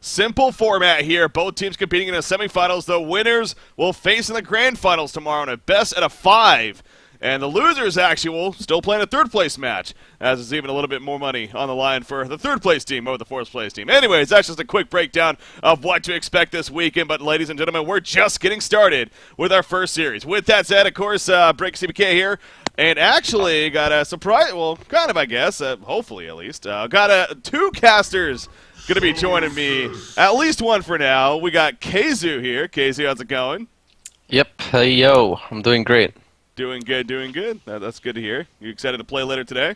Simple format here. Both teams competing in the semifinals. The winners will face in the grand finals tomorrow in a best out of 5. And the losers actually will still play in a third-place match, as there's even a little bit more money on the line for the third-place team over the fourth-place team. Anyways, that's just a quick breakdown of what to expect this weekend. But, ladies and gentlemen, we're just getting started with our first series. With that said, of course, Break CBK here. And actually got a surprise, well, kind of, I guess, hopefully at least. Got 2 casters going to be joining me, at least one for now. We got Keizu here. Keizu, how's it going? Yep, hey yo, I'm doing great. Doing good, doing good. That's good to hear. You excited to play later today?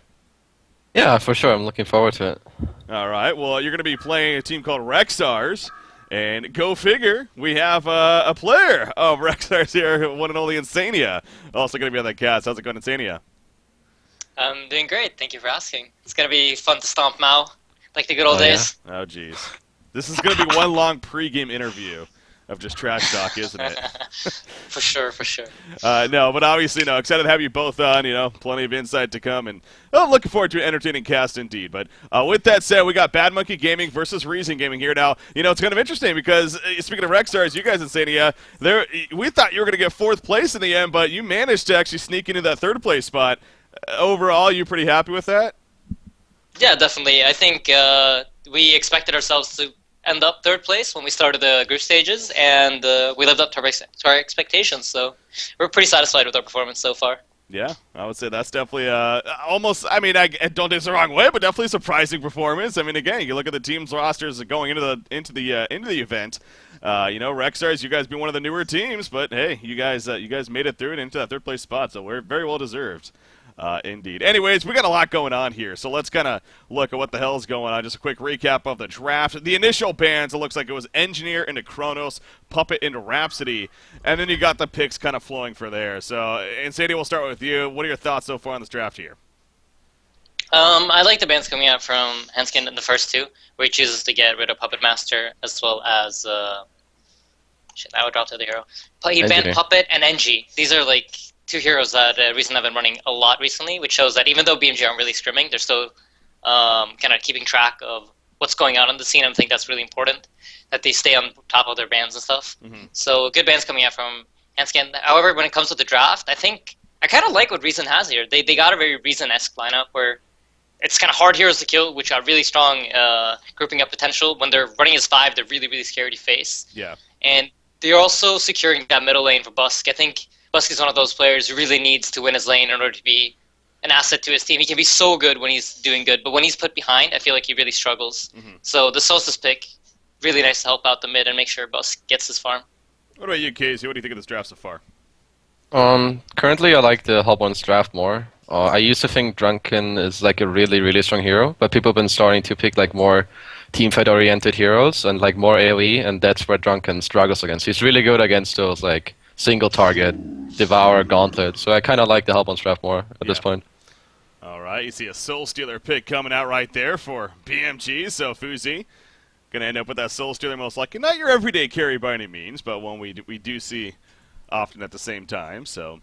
Yeah, for sure, I'm looking forward to it. All right, well, you're going to be playing a team called Rexstars. And go figure, we have a player of Rexstars here, one and only Insania. Also going to be on that cast. How's it going, Insania? I'm doing great. Thank you for asking. It's going to be fun to stomp Mao, like the good old days. Yeah? Oh, jeez. This is going to be one long pregame interview of just trash talk, isn't it? For sure, for sure. No, but obviously, no. Excited to have you both on. Plenty of insight to come, and looking forward to an entertaining cast indeed. But with that said, we got Bad Monkey Gaming versus Reason Gaming here. Now, it's kind of interesting because speaking of Rexstars, you guys in Sania, we thought you were going to get 4th place in the end, but you managed to actually sneak into that 3rd place spot. Overall, you pretty happy with that? Yeah, definitely. I think we expected ourselves to end up 3rd place when we started the group stages, and we lived up to our expectations, so we're pretty satisfied with our performance so far. Yeah, I would say that's definitely almost, I don't take it the wrong way, but definitely a surprising performance. Again, you look at the team's rosters going into the event. Rexstars, you guys being one of the newer teams, but hey, you guys made it through and into that 3rd place spot, so we're very well deserved. Indeed. Anyways, we got a lot going on here, so let's kind of look at what the hell's going on. Just a quick recap of the draft. The initial bans, it looks like it was Engineer into Kronos, Puppet into Rhapsody, and then you got the picks kind of flowing for there. So, Sadie, we'll start with you. What are your thoughts so far on this draft here? I like the bans coming out from Henskin in the first 2, where he chooses to get rid of Puppet Master, as well as shit, I would drop the other hero. He banned Puppet and Engie. These are like 2 heroes that Reason have been running a lot recently, which shows that even though BMG aren't really scrimming, they're still kind of keeping track of what's going on in the scene. I think that's really important, that they stay on top of their bans and stuff. Mm-hmm. So good bans coming out from Hanskin. However, when it comes to the draft, I think I kind of like what Reason has here. They got a very Reason-esque lineup where it's kind of hard heroes to kill, which are really strong grouping up potential. When they're running as 5, they're really, really scary to face. Yeah. And they're also securing that middle lane for Busk. I think Busk is one of those players who really needs to win his lane in order to be an asset to his team. He can be so good when he's doing good, but when he's put behind, I feel like he really struggles. Mm-hmm. So the Solstice pick, really nice to help out the mid and make sure Busk gets his farm. What about you, Casey? What do you think of this draft so far? Currently I like the Hellborn's draft more. I used to think Drunken is like a really, really strong hero, but people have been starting to pick like more teamfight-oriented heroes and like more AoE, and that's where Drunken struggles against. He's really good against those like single target, devour, gauntlet. So I kind of like the Hellborn's draft more at this point. All right, you see a Soul Stealer pick coming out right there for BMG, so Fuzi going to end up with that Soul Stealer most likely. Not your everyday carry by any means, but one we do see often at the same time, so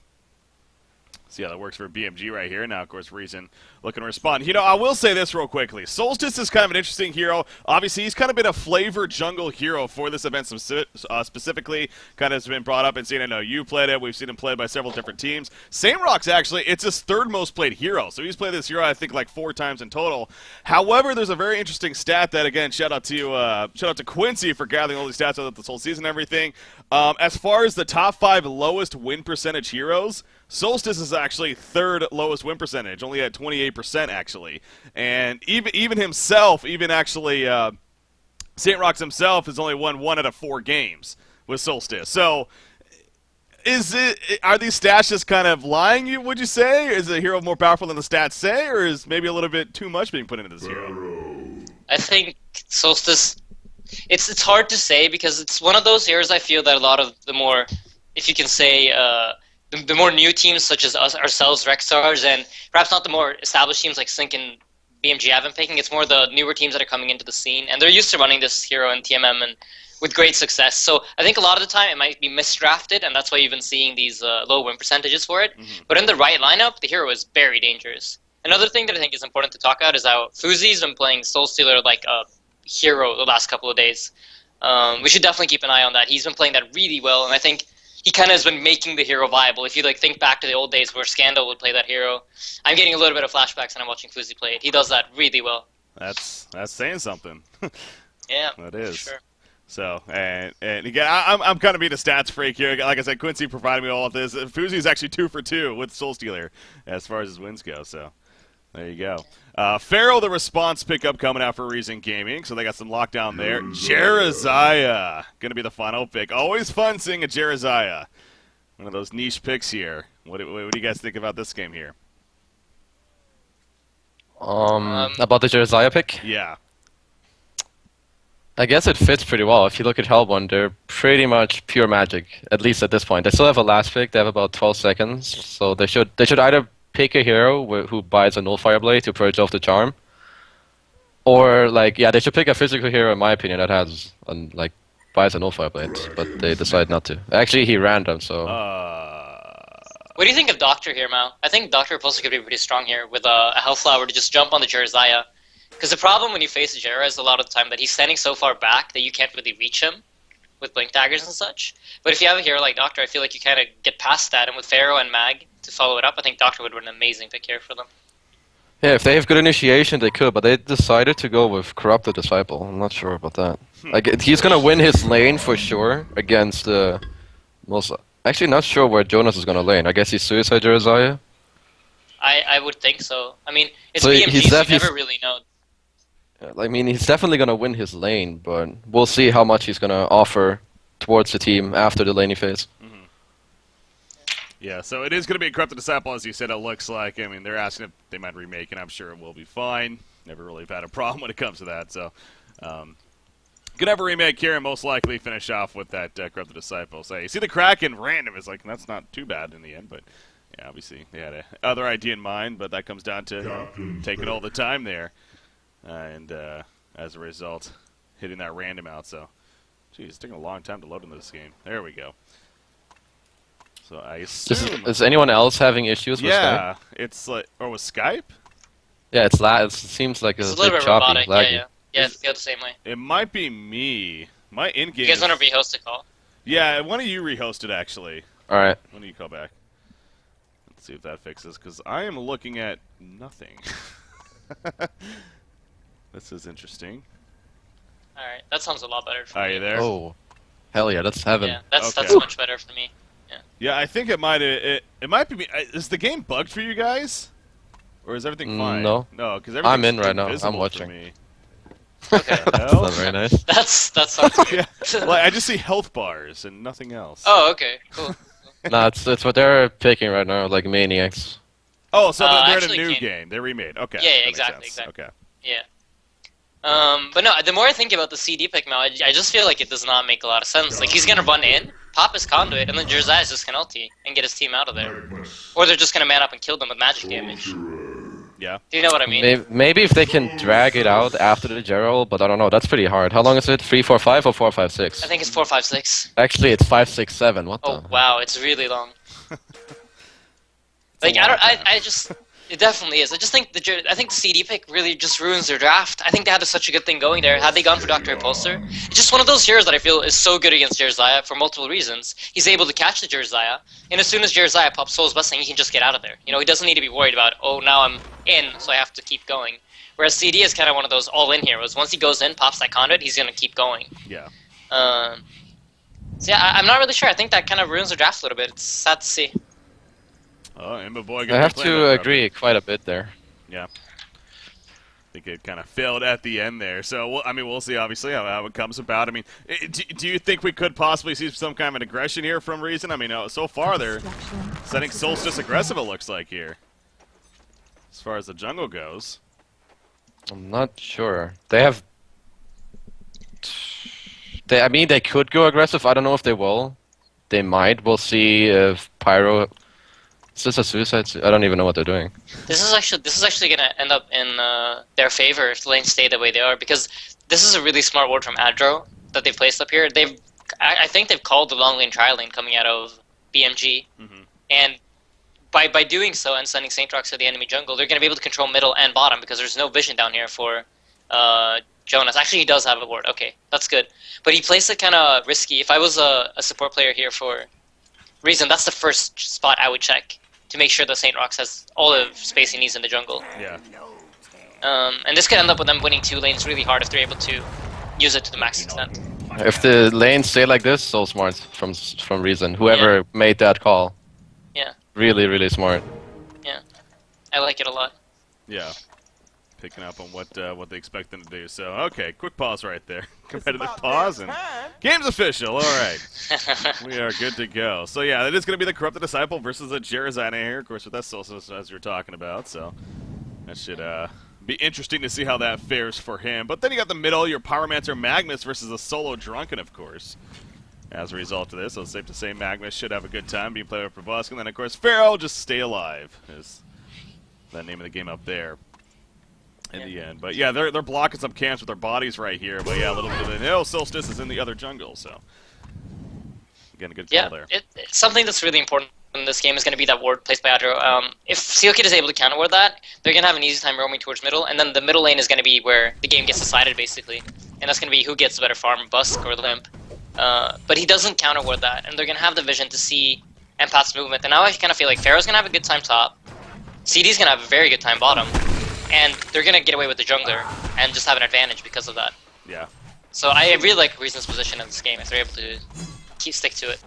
see how that works for BMG right here. Now, of course, Reason looking to respond. I will say this real quickly. Solstice is kind of an interesting hero. Obviously, he's kind of been a flavor jungle hero for this event specifically. Kind of has been brought up and seen. I know you played it. We've seen him played by several different teams. Sainrock's actually, it's his 3rd most played hero. So he's played this hero, I think, like 4 times in total. However, there's a very interesting stat that, again, shout out to Quincy for gathering all these stats out this whole season and everything. As far as the top 5 lowest win percentage heroes, Solstice is actually 3rd lowest win percentage, only at 28% actually. And even himself, actually St. Rocks himself has only won 1 out of 4 games with Solstice. So are these stats just kind of lying, would you say? Is the hero more powerful than the stats say, or is maybe a little bit too much being put into this hero? I think Solstice, it's hard to say because it's one of those heroes I feel that a lot of the more, if you can say, the more new teams such as us, ourselves, Rexstars, and perhaps not the more established teams like CiC and BMG have been picking. It's more the newer teams that are coming into the scene, and they're used to running this hero in TMM and with great success. So I think a lot of the time it might be misdrafted, and that's why you've been seeing these low win percentages for it. Mm-hmm. But in the right lineup, the hero is very dangerous. Another thing that I think is important to talk about is how Fuzi's been playing Soul Stealer like hero the last couple of days. We should definitely keep an eye on that. He's been playing that really well, and I think he kind of has been making the hero viable. If you think back to the old days where Scandal would play that hero, I'm getting a little bit of flashbacks when I'm watching Fuzi play it. He does that really well. That's saying something. Yeah, that is. Sure. So, and again, I'm kind of being a stats freak here. Like I said, Quincy provided me all of this. Fuzi's actually 2 for 2 with Soul Stealer as far as his wins go. So, there you go. Pharaoh, the response pickup coming out for Reason Gaming. So they got some lockdown there. Jeraziah going to be the final pick. Always fun seeing a Jeraziah. One of those niche picks here. What do you guys think about this game here? About the Jeraziah pick? Yeah. I guess it fits pretty well. If you look at Hellborn, they're pretty much pure magic, at least at this point. They still have a last pick. They have about 12 seconds, so they should either pick a hero who buys a Nullfire Blade to purge off the charm, or they should pick a physical hero, in my opinion, that has buys a Nullfire Blade, but they decide not to. Actually, he random, so. What do you think of Doctor here, Mal? I think Doctor Repulsor could be pretty strong here with a Health Flower to just jump on the Jeraziah. Because the problem when you face a Jera is a lot of the time that he's standing so far back that you can't really reach him with Blink Daggers and such. But if you have a hero like Doctor, I feel like you kind of get past that, and with Pharaoh and Mag to follow it up, I think Doctor would be an amazing pick here for them. Yeah, if they have good initiation, they could, but they decided to go with Corrupted Disciple. I'm not sure about that. He's gonna win his lane for sure against most. Actually, not sure where Jonas is gonna lane. I guess he's Suicide Jeraziah. I would think so. I mean, it's so BMG, so you never really know. I mean, he's definitely gonna win his lane, but we'll see how much he's gonna offer towards the team after the laning phase. Mm-hmm. Yeah, so it is going to be a Corrupted Disciple, as you said, it looks like. I mean, they're asking if they might remake, and I'm sure it will be fine. Never really have had a problem when it comes to that, so. Going to have a remake here and most likely finish off with that Corrupted Disciple. So, you see the Kraken random is that's not too bad in the end, but yeah, obviously they had another idea in mind, but that comes down to taking all the time there. And as a result, hitting that random out. So, geez, it's taking a long time to load into this game. There we go. So I assume... Is anyone else having issues with Skype? Yeah, it's like... Or with Skype? Yeah, it seems like it's a little bit choppy, robotic, laggy. Yeah, it feels the same way. It might be me. My in-game... You guys want to rehost a call? Yeah, why don't you rehost it, actually? Alright. Why don't you call back? Let's see if that fixes, because I am looking at nothing. This is interesting. Alright, that sounds a lot better for me. Are you there? Oh, hell yeah, that's heaven. Yeah, that's much better for me. Yeah, I think it might might be. Is the game bugged for you guys, or is everything fine? No. No, because I'm in right now. I'm watching. Me. Okay. That's not very nice. That sounds good. Yeah. Well, I just see health bars and nothing else. Oh, okay, cool. Nah, it's what they're picking right now, like maniacs. Oh, so they're in a actually new game. They're remade. Okay. Yeah, that exactly, makes sense. exactly. Okay. Yeah. But no, the more I think about the CD pick now, I just feel like it does not make a lot of sense. Like, he's gonna run in, pop his conduit, and then Jeraziah is just gonna ulti and get his team out of there. Or they're just gonna man up and kill them with magic damage. Yeah. Do you know what I mean? Maybe if they can drag it out after the Gerald, but I don't know. That's pretty hard. How long is it? 3, 4, 5 or 4, 5, 6? I think it's 4, 5, 6. Actually, it's 5, 6, 7. What Oh the? wow, it's really long. Like I just. It definitely is. I just think I think the CD pick really just ruins their draft. I think they had such a good thing going there. Had they gone for Dr. Repulsor, it's just one of those heroes that I feel is so good against Jeraziah for multiple reasons. He's able to catch the Jeraziah, and as soon as Jeraziah pops Soul's Blessing, he can just get out of there. You know, he doesn't need to be worried about, oh, now I'm in, so I have to keep going. Whereas CD is kind of one of those all-in heroes. Once he goes in, pops that conduit, he's going to keep going. Yeah. So yeah, I'm not really sure. I think that kind of ruins their draft a little bit. It's sad to see. Oh, Imba Boy. I have to agree quite a bit there. Yeah. I think it kind of failed at the end there. So, I mean, we'll see, obviously, how it comes about. I mean, do you think we could possibly see some kind of an aggression here from Reason? I mean, so far they're setting Solstice aggressive, it looks like, here. As far as the jungle goes. I'm not sure. They have... I mean, they could go aggressive. I don't know if they will. They might. We'll see if Pyro... Is this a suicide? I don't even know what they're doing. This is actually going to end up in their favor if the lanes stay the way they are, because this is a really smart ward from Adro that they've placed up here. I think they've called the long lane tri lane coming out of BMG, and by doing so and sending Saint Rocks to the enemy jungle, they're going to be able to control middle and bottom because there's no vision down here for Jonas. Actually, he does have a ward. Okay, that's good. But he plays it kind of risky. If I was a support player here for Reason, that's the first spot I would check to make sure that St. Rox has all the space he needs in the jungle. Yeah. And this could end up with them winning 2 lanes really hard if they're able to use it to the max extent. If the lanes stay like this, so smart from Reason. Whoever made that call. Yeah. Really, really smart. Yeah. I like it a lot. Yeah. Picking up on what they expect them to do. So, okay, quick pause right there. Competitive pause, and game's official. All right. We are good to go. So, yeah, it is going to be the Corrupted Disciple versus a Jerizina here, of course, with that Solstice, as you're talking about. So, that should be interesting to see how that fares for him. But then you got the middle, your Pyromancer Magnus versus a solo Drunken, of course. As a result of this, so it's safe to say Magnus should have a good time being played with Probusk. And then, of course, Pharaoh, just stay alive is the name of the game up there. In the end. But yeah, they're blocking some camps with their bodies right here. But yeah, a little bit of the Solstice is in the other jungle, so again, a good call there. Something that's really important in this game is going to be that ward placed by Adro. If CiC is able to counter ward that, they're going to have an easy time roaming towards middle, and then the middle lane is going to be where the game gets decided, basically. And that's going to be who gets the better farm, Busk or Limp. But he doesn't counter ward that, and they're going to have the vision to see Empath's movement. And now I kind of feel like Pharaoh's going to have a good time top, CD's going to have a very good time bottom, and they're going to get away with the jungler and just have an advantage because of that. Yeah. So I really like Reason's position in this game if they're able to stick to it.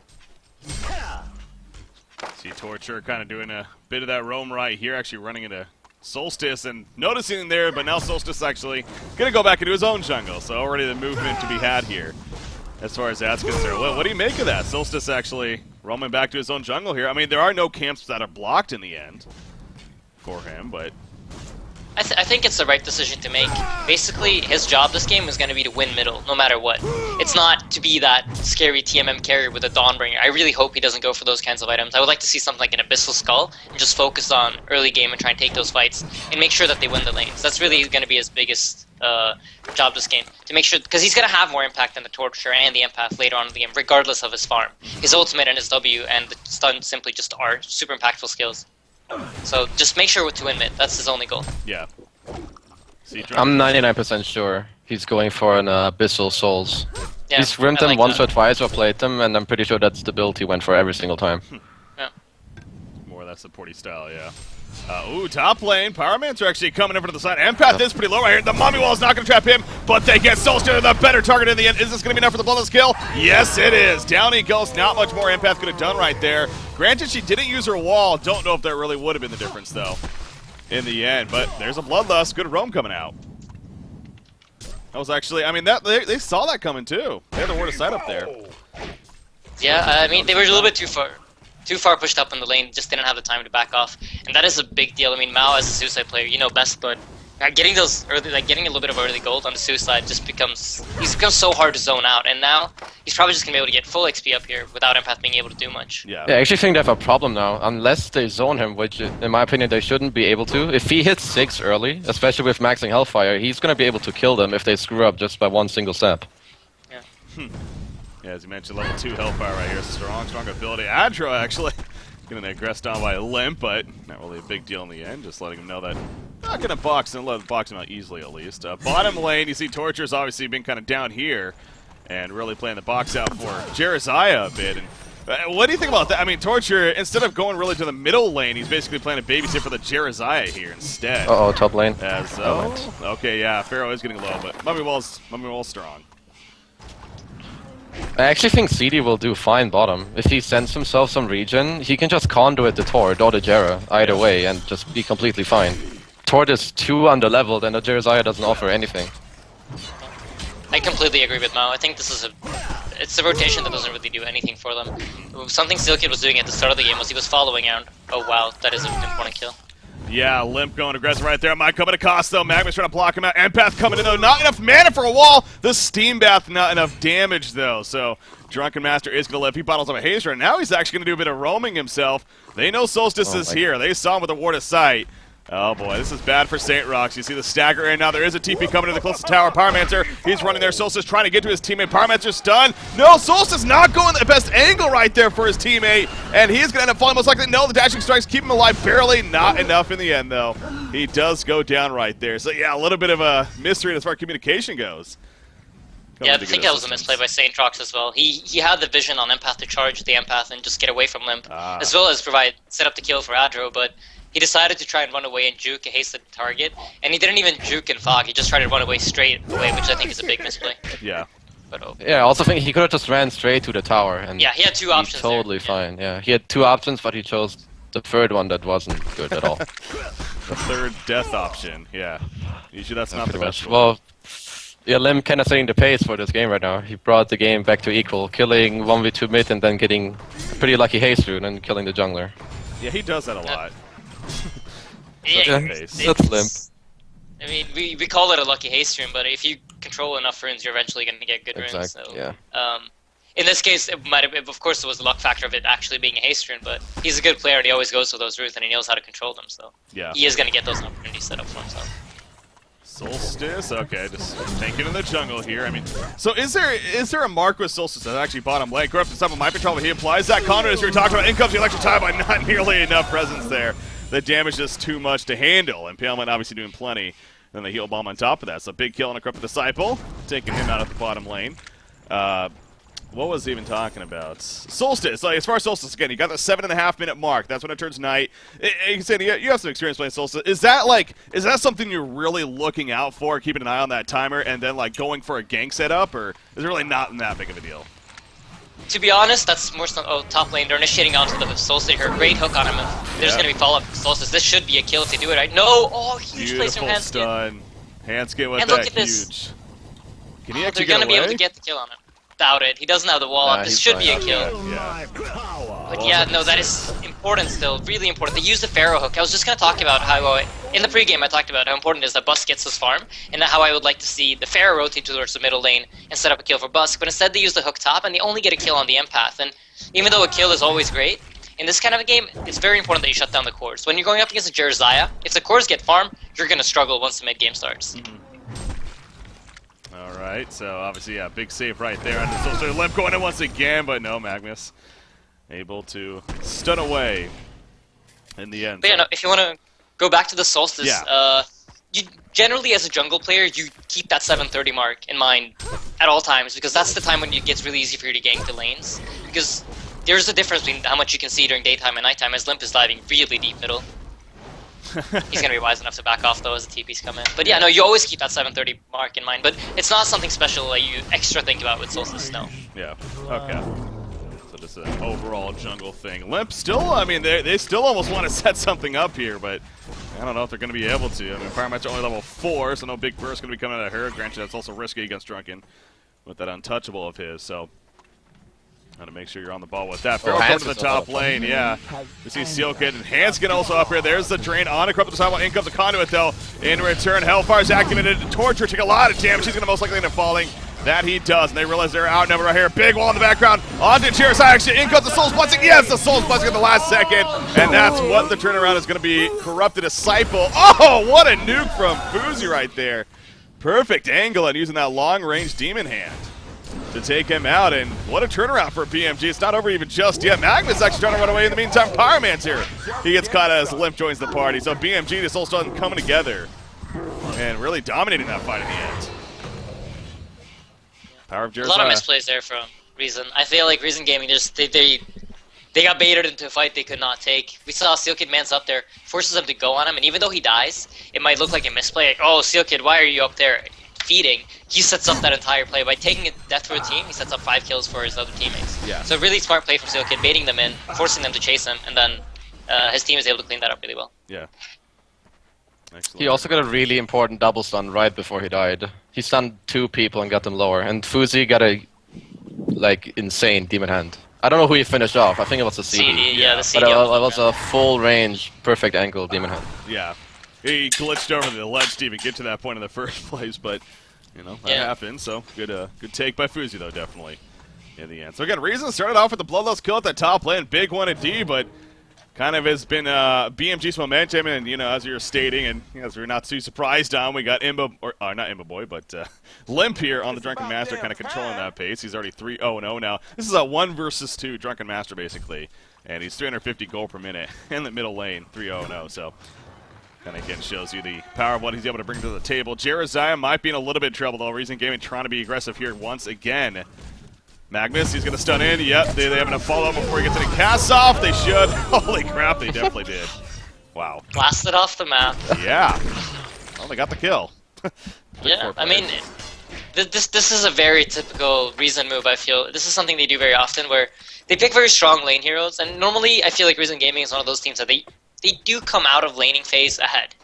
See Torture kind of doing a bit of that roam right here, actually running into Solstice and noticing there, but now Solstice actually going to go back into his own jungle, so already the movement to be had here as far as that's concerned. Well, what do you make of that? Solstice actually roaming back to his own jungle here. I mean, there are no camps that are blocked in the end for him, but I think it's the right decision to make. Basically, his job this game is going to be to win middle, no matter what. It's not to be that scary TMM carrier with a Dawnbringer. I really hope he doesn't go for those kinds of items. I would like to see something like an Abyssal Skull and just focus on early game and try and take those fights and make sure that they win the lanes. That's really going to be his biggest job this game. To make sure, because he's going to have more impact than the Torture and the Empath later on in the game, regardless of his farm. His ultimate and his W and the stun simply just are super impactful skills. So just make sure to win mid. That's his only goal. yeah. I'm 99% sure he's going for an Abyssal Souls. Yeah, He's rimmed I them like once that. or twice or played them, and I'm pretty sure that's the build he went for every single time. Yeah. More of that supporty style, yeah. Ooh, top lane. Pyromancer actually coming over to the side. Empath is pretty low right here. The Mummy Wall is not going to trap him, but they get Solstice, the better target in the end. Is this going to be enough for the bloodless kill? Yes, it is. Down he goes. Not much more Empath could have done right there. Granted, she didn't use her wall. Don't know if that really would have been the difference, though, in the end. But there's a Bloodlust. Good roam coming out. That was actually, I mean, that they saw that coming, too. They had the word of sight up there. Yeah, I mean, they were a little bit too far pushed up in the lane, just didn't have the time to back off. And that is a big deal. I mean, Mao as a suicide player, you know best, but getting those early, getting a little bit of early gold on the suicide just becomes so hard to zone out. And now he's probably just gonna be able to get full XP up here without Empath being able to do much. Yeah. Yeah, I actually think they have a problem now, unless they zone him, which in my opinion they shouldn't be able to. If he hits 6 early, especially with maxing Hellfire, he's gonna be able to kill them if they screw up just by one single step. Yeah. Yeah, as you mentioned, level 2 Hellfire right here. Strong ability. Adro actually getting aggressed on by Limp, but not really a big deal in the end. Just letting him know that not going to box and let box him out easily at least. Bottom lane, you see Torture's obviously been kind of down here and really playing the box out for Jerizia a bit. And what do you think about that? I mean, Torture, instead of going really to the middle lane, he's basically playing a babysit for the Jerizia here instead. Uh-oh, top lane. As, okay, yeah, Pharaoh is getting low, but Mummy Wall's strong. I actually think CD will do fine bottom. If he sends himself some regen, he can just conduit the Tord or the Jera either way and just be completely fine. Tord is too underleveled and the Jerizia doesn't offer anything. I completely agree with Mao. I think this is it's a rotation that doesn't really do anything for them. Something CiC was doing at the start of the game was he was following around. Oh wow, that is an important kill. Yeah, Limp going aggressive right there. Might come at a cost, though. Magnus trying to block him out. Empath coming in, though. Not enough mana for a wall. The Steam Bath, not enough damage, though. So, Drunken Master is going to let P bottles up a Hazer, and now he's actually going to do a bit of roaming himself. They know Solstice is here. They saw him with a Ward of Sight. Oh boy, this is bad for St. Rox. You see the stagger in now. There is a TP coming to the closest tower. Pyromancer, he's running there. Solstice trying to get to his teammate. Pyromancer's stunned. No, Solstice not going the best angle right there for his teammate. And he's going to end up falling most likely. No, the dashing strikes keep him alive. Barely, not enough in the end though. He does go down right there. So yeah, a little bit of a mystery as far as communication goes. Yeah, I think that was a misplay by St. Rox as well. He had the vision on Empath to charge the Empath and just get away from Limp, as well as set up the kill for Adro, but he decided to try and run away and juke a hasted target, and he didn't even juke and fog, he just tried to run away straight away, which I think is a big misplay. Yeah. But, oh. Yeah, I also think he could have just ran straight to the tower. And yeah, he had two options totally there. fine, yeah. He had two options, but he chose the third one that wasn't good at all. The third death option, yeah. Usually that's not the best one. Well, yeah, Lim kind of setting the pace for this game right now. He brought the game back to equal, killing 1v2 mid and then getting pretty lucky haste rune and killing the jungler. Yeah, he does that a lot. Yeah, that's Limp. I mean, we call it a lucky haste rune, but if you control enough runes, you're eventually going to get good runes. Exactly, So, yeah. In this case, it might have, of course, it was the luck factor of it actually being a haste rune, but he's a good player and he always goes for those runes and he knows how to control them, so yeah. He is going to get those opportunities set up for himself. Solstice, okay, just tanking in the jungle here. I mean, so is there a mark with Solstice that's actually bottom lane? Go up to some of my control, but he applies that confidence you're talking about. In comes the electric tie by not nearly enough presence there. The damage is too much to handle, and Paleman obviously doing plenty. Then the heal bomb on top of that. So big kill on a Corrupted Disciple, taking him out of the bottom lane. What was he even talking about? Solstice. Like, as far as Solstice, again, you got the 7.5 minute mark. That's when it turns night. You said you have some experience playing Solstice. Is that something you're really looking out for, keeping an eye on that timer, and then like going for a gank setup, or is it really not that big of a deal? To be honest, that's more top lane. They're initiating onto the Solstice here. Great hook on him. There's going to be follow-up Solstice. This should be a kill if they do it right. No! Oh, huge place from Hanskin. Stun. Hanskin with and that look at huge. This. Can he actually get away? They're going to be able to get the kill on him. Doubt it. He doesn't have the wall up. This should be a kill. Yeah. But yeah, no, that is important still. Really important. They use the Pharaoh hook. I was just going to talk about how, in the pregame I talked about how important it is that Busk gets his farm, and how I would like to see the Pharaoh rotate towards the middle lane and set up a kill for Busk, but instead they use the hook top, and they only get a kill on the Empath. And even though a kill is always great, in this kind of a game, it's very important that you shut down the cores. When you're going up against a Jeremiah, if the cores get farm, you're going to struggle once the mid-game starts. Alright, so obviously, yeah, big save right there on the Solstice. Limp going in once again, but no, Magnus able to stun away in the end. But yeah, no, if you want to go back to the Solstice, you generally, as a jungle player, you keep that 7:30 mark in mind at all times, because that's the time when it gets really easy for you to gank the lanes. Because there's a difference between how much you can see during daytime and nighttime, as Limp is diving really deep middle. He's going to be wise enough to back off, though, as the TPs come in. But yeah, no, you always keep that 7:30 mark in mind, but it's not something special that you extra think about with Solstice Snow. Yeah, okay. So just an overall jungle thing. Limp still, I mean, they still almost want to set something up here, but I don't know if they're going to be able to. I mean, Firemat's only level 4, so no big burst going to be coming out of her. Granted, that's also risky against Drunken with that untouchable of his, so got to make sure you're on the ball with that. Pharaoh coming to the top lane, yeah. We see Sealkid and Hanskin also up here. There's the drain on a Corrupted Disciple. In comes the Conduit, though. In return, Hellfire's activated. Torture take a lot of damage. He's going to most likely end up falling. That he does, and they realize they're outnumbered right here. Big wall in the background. On to Jeremiah, actually. In comes the Soul's Blessing. Yes, the Soul's Blessing at the last second. And that's what the turnaround is going to be. Corrupted Disciple. Oh, what a nuke from Fuzi right there. Perfect angle and using that long-range Demon Hand to take him out, and what a turnaround for BMG. It's not over even just yet. Magnus actually trying to run away in the meantime. Pyroman's here. He gets caught as Limp joins the party. So BMG, this whole stuff coming together and really dominating that fight in the end. Power of Jeremiah. A lot of misplays there from Reason. I feel like Reason Gaming, they got baited into a fight they could not take. We saw Sealkid mans up there, forces them to go on him, and even though he dies, it might look like a misplay. Like, oh, Sealkid, why are you up there feeding? He sets up that entire play. By taking a death for a team, he sets up 5 kills for his other teammates. Yeah. So really smart play from Sealkid, baiting them in, forcing them to chase him, and then his team is able to clean that up really well. Yeah. Excellent. He also got a really important double stun right before he died. He stunned 2 people and got them lower, and Fuzi got a insane Demon Hand. I don't know who he finished off. I think it was the CD. Yeah, the CD. But it was a full range, perfect angle Demon Hand. Yeah. He glitched over the ledge to even get to that point in the first place, but you know, that happened. So good take by Fuzi though, definitely in the end. So again, Reason started off with the Bloodlust kill at the top lane, big one indeed, but kind of has been BMG's momentum, and as you were stating, and as we're not too surprised on, we got not Imba Boy, but Limp here on the Drunken Master, kind of controlling that pace. He's already 3-0-0 now. This is a 1 versus 2 Drunken Master basically, and he's 350 gold per minute in the middle lane, 3-0-0. So kind of again shows you the power of what he's able to bring to the table. Jeremiah might be in a little bit of trouble though. Reason Gaming trying to be aggressive here once again. Magnus, he's going to stun in. Yep, they have enough follow-up before he gets any casts off. They should. Holy crap, they definitely did. Wow. Blasted off the map. Yeah. Well, they got the kill. Yeah, I mean, this is a very typical Reason move, I feel. This is something they do very often, where they pick very strong lane heroes, and normally I feel like Reason Gaming is one of those teams that they do come out of laning phase ahead.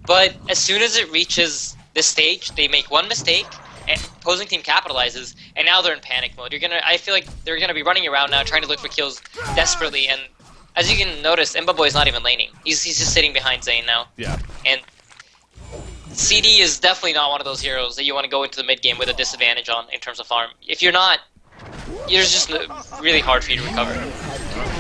But as soon as it reaches this stage, they make one mistake, and opposing team capitalizes, and now they're in panic mode. I feel like they're gonna be running around now, trying to look for kills desperately. And as you can notice, Imba Boy's not even laning. He's just sitting behind Zane now. Yeah. And CD is definitely not one of those heroes that you want to go into the mid game with a disadvantage on in terms of farm. If you're not, it's just really hard for you to recover.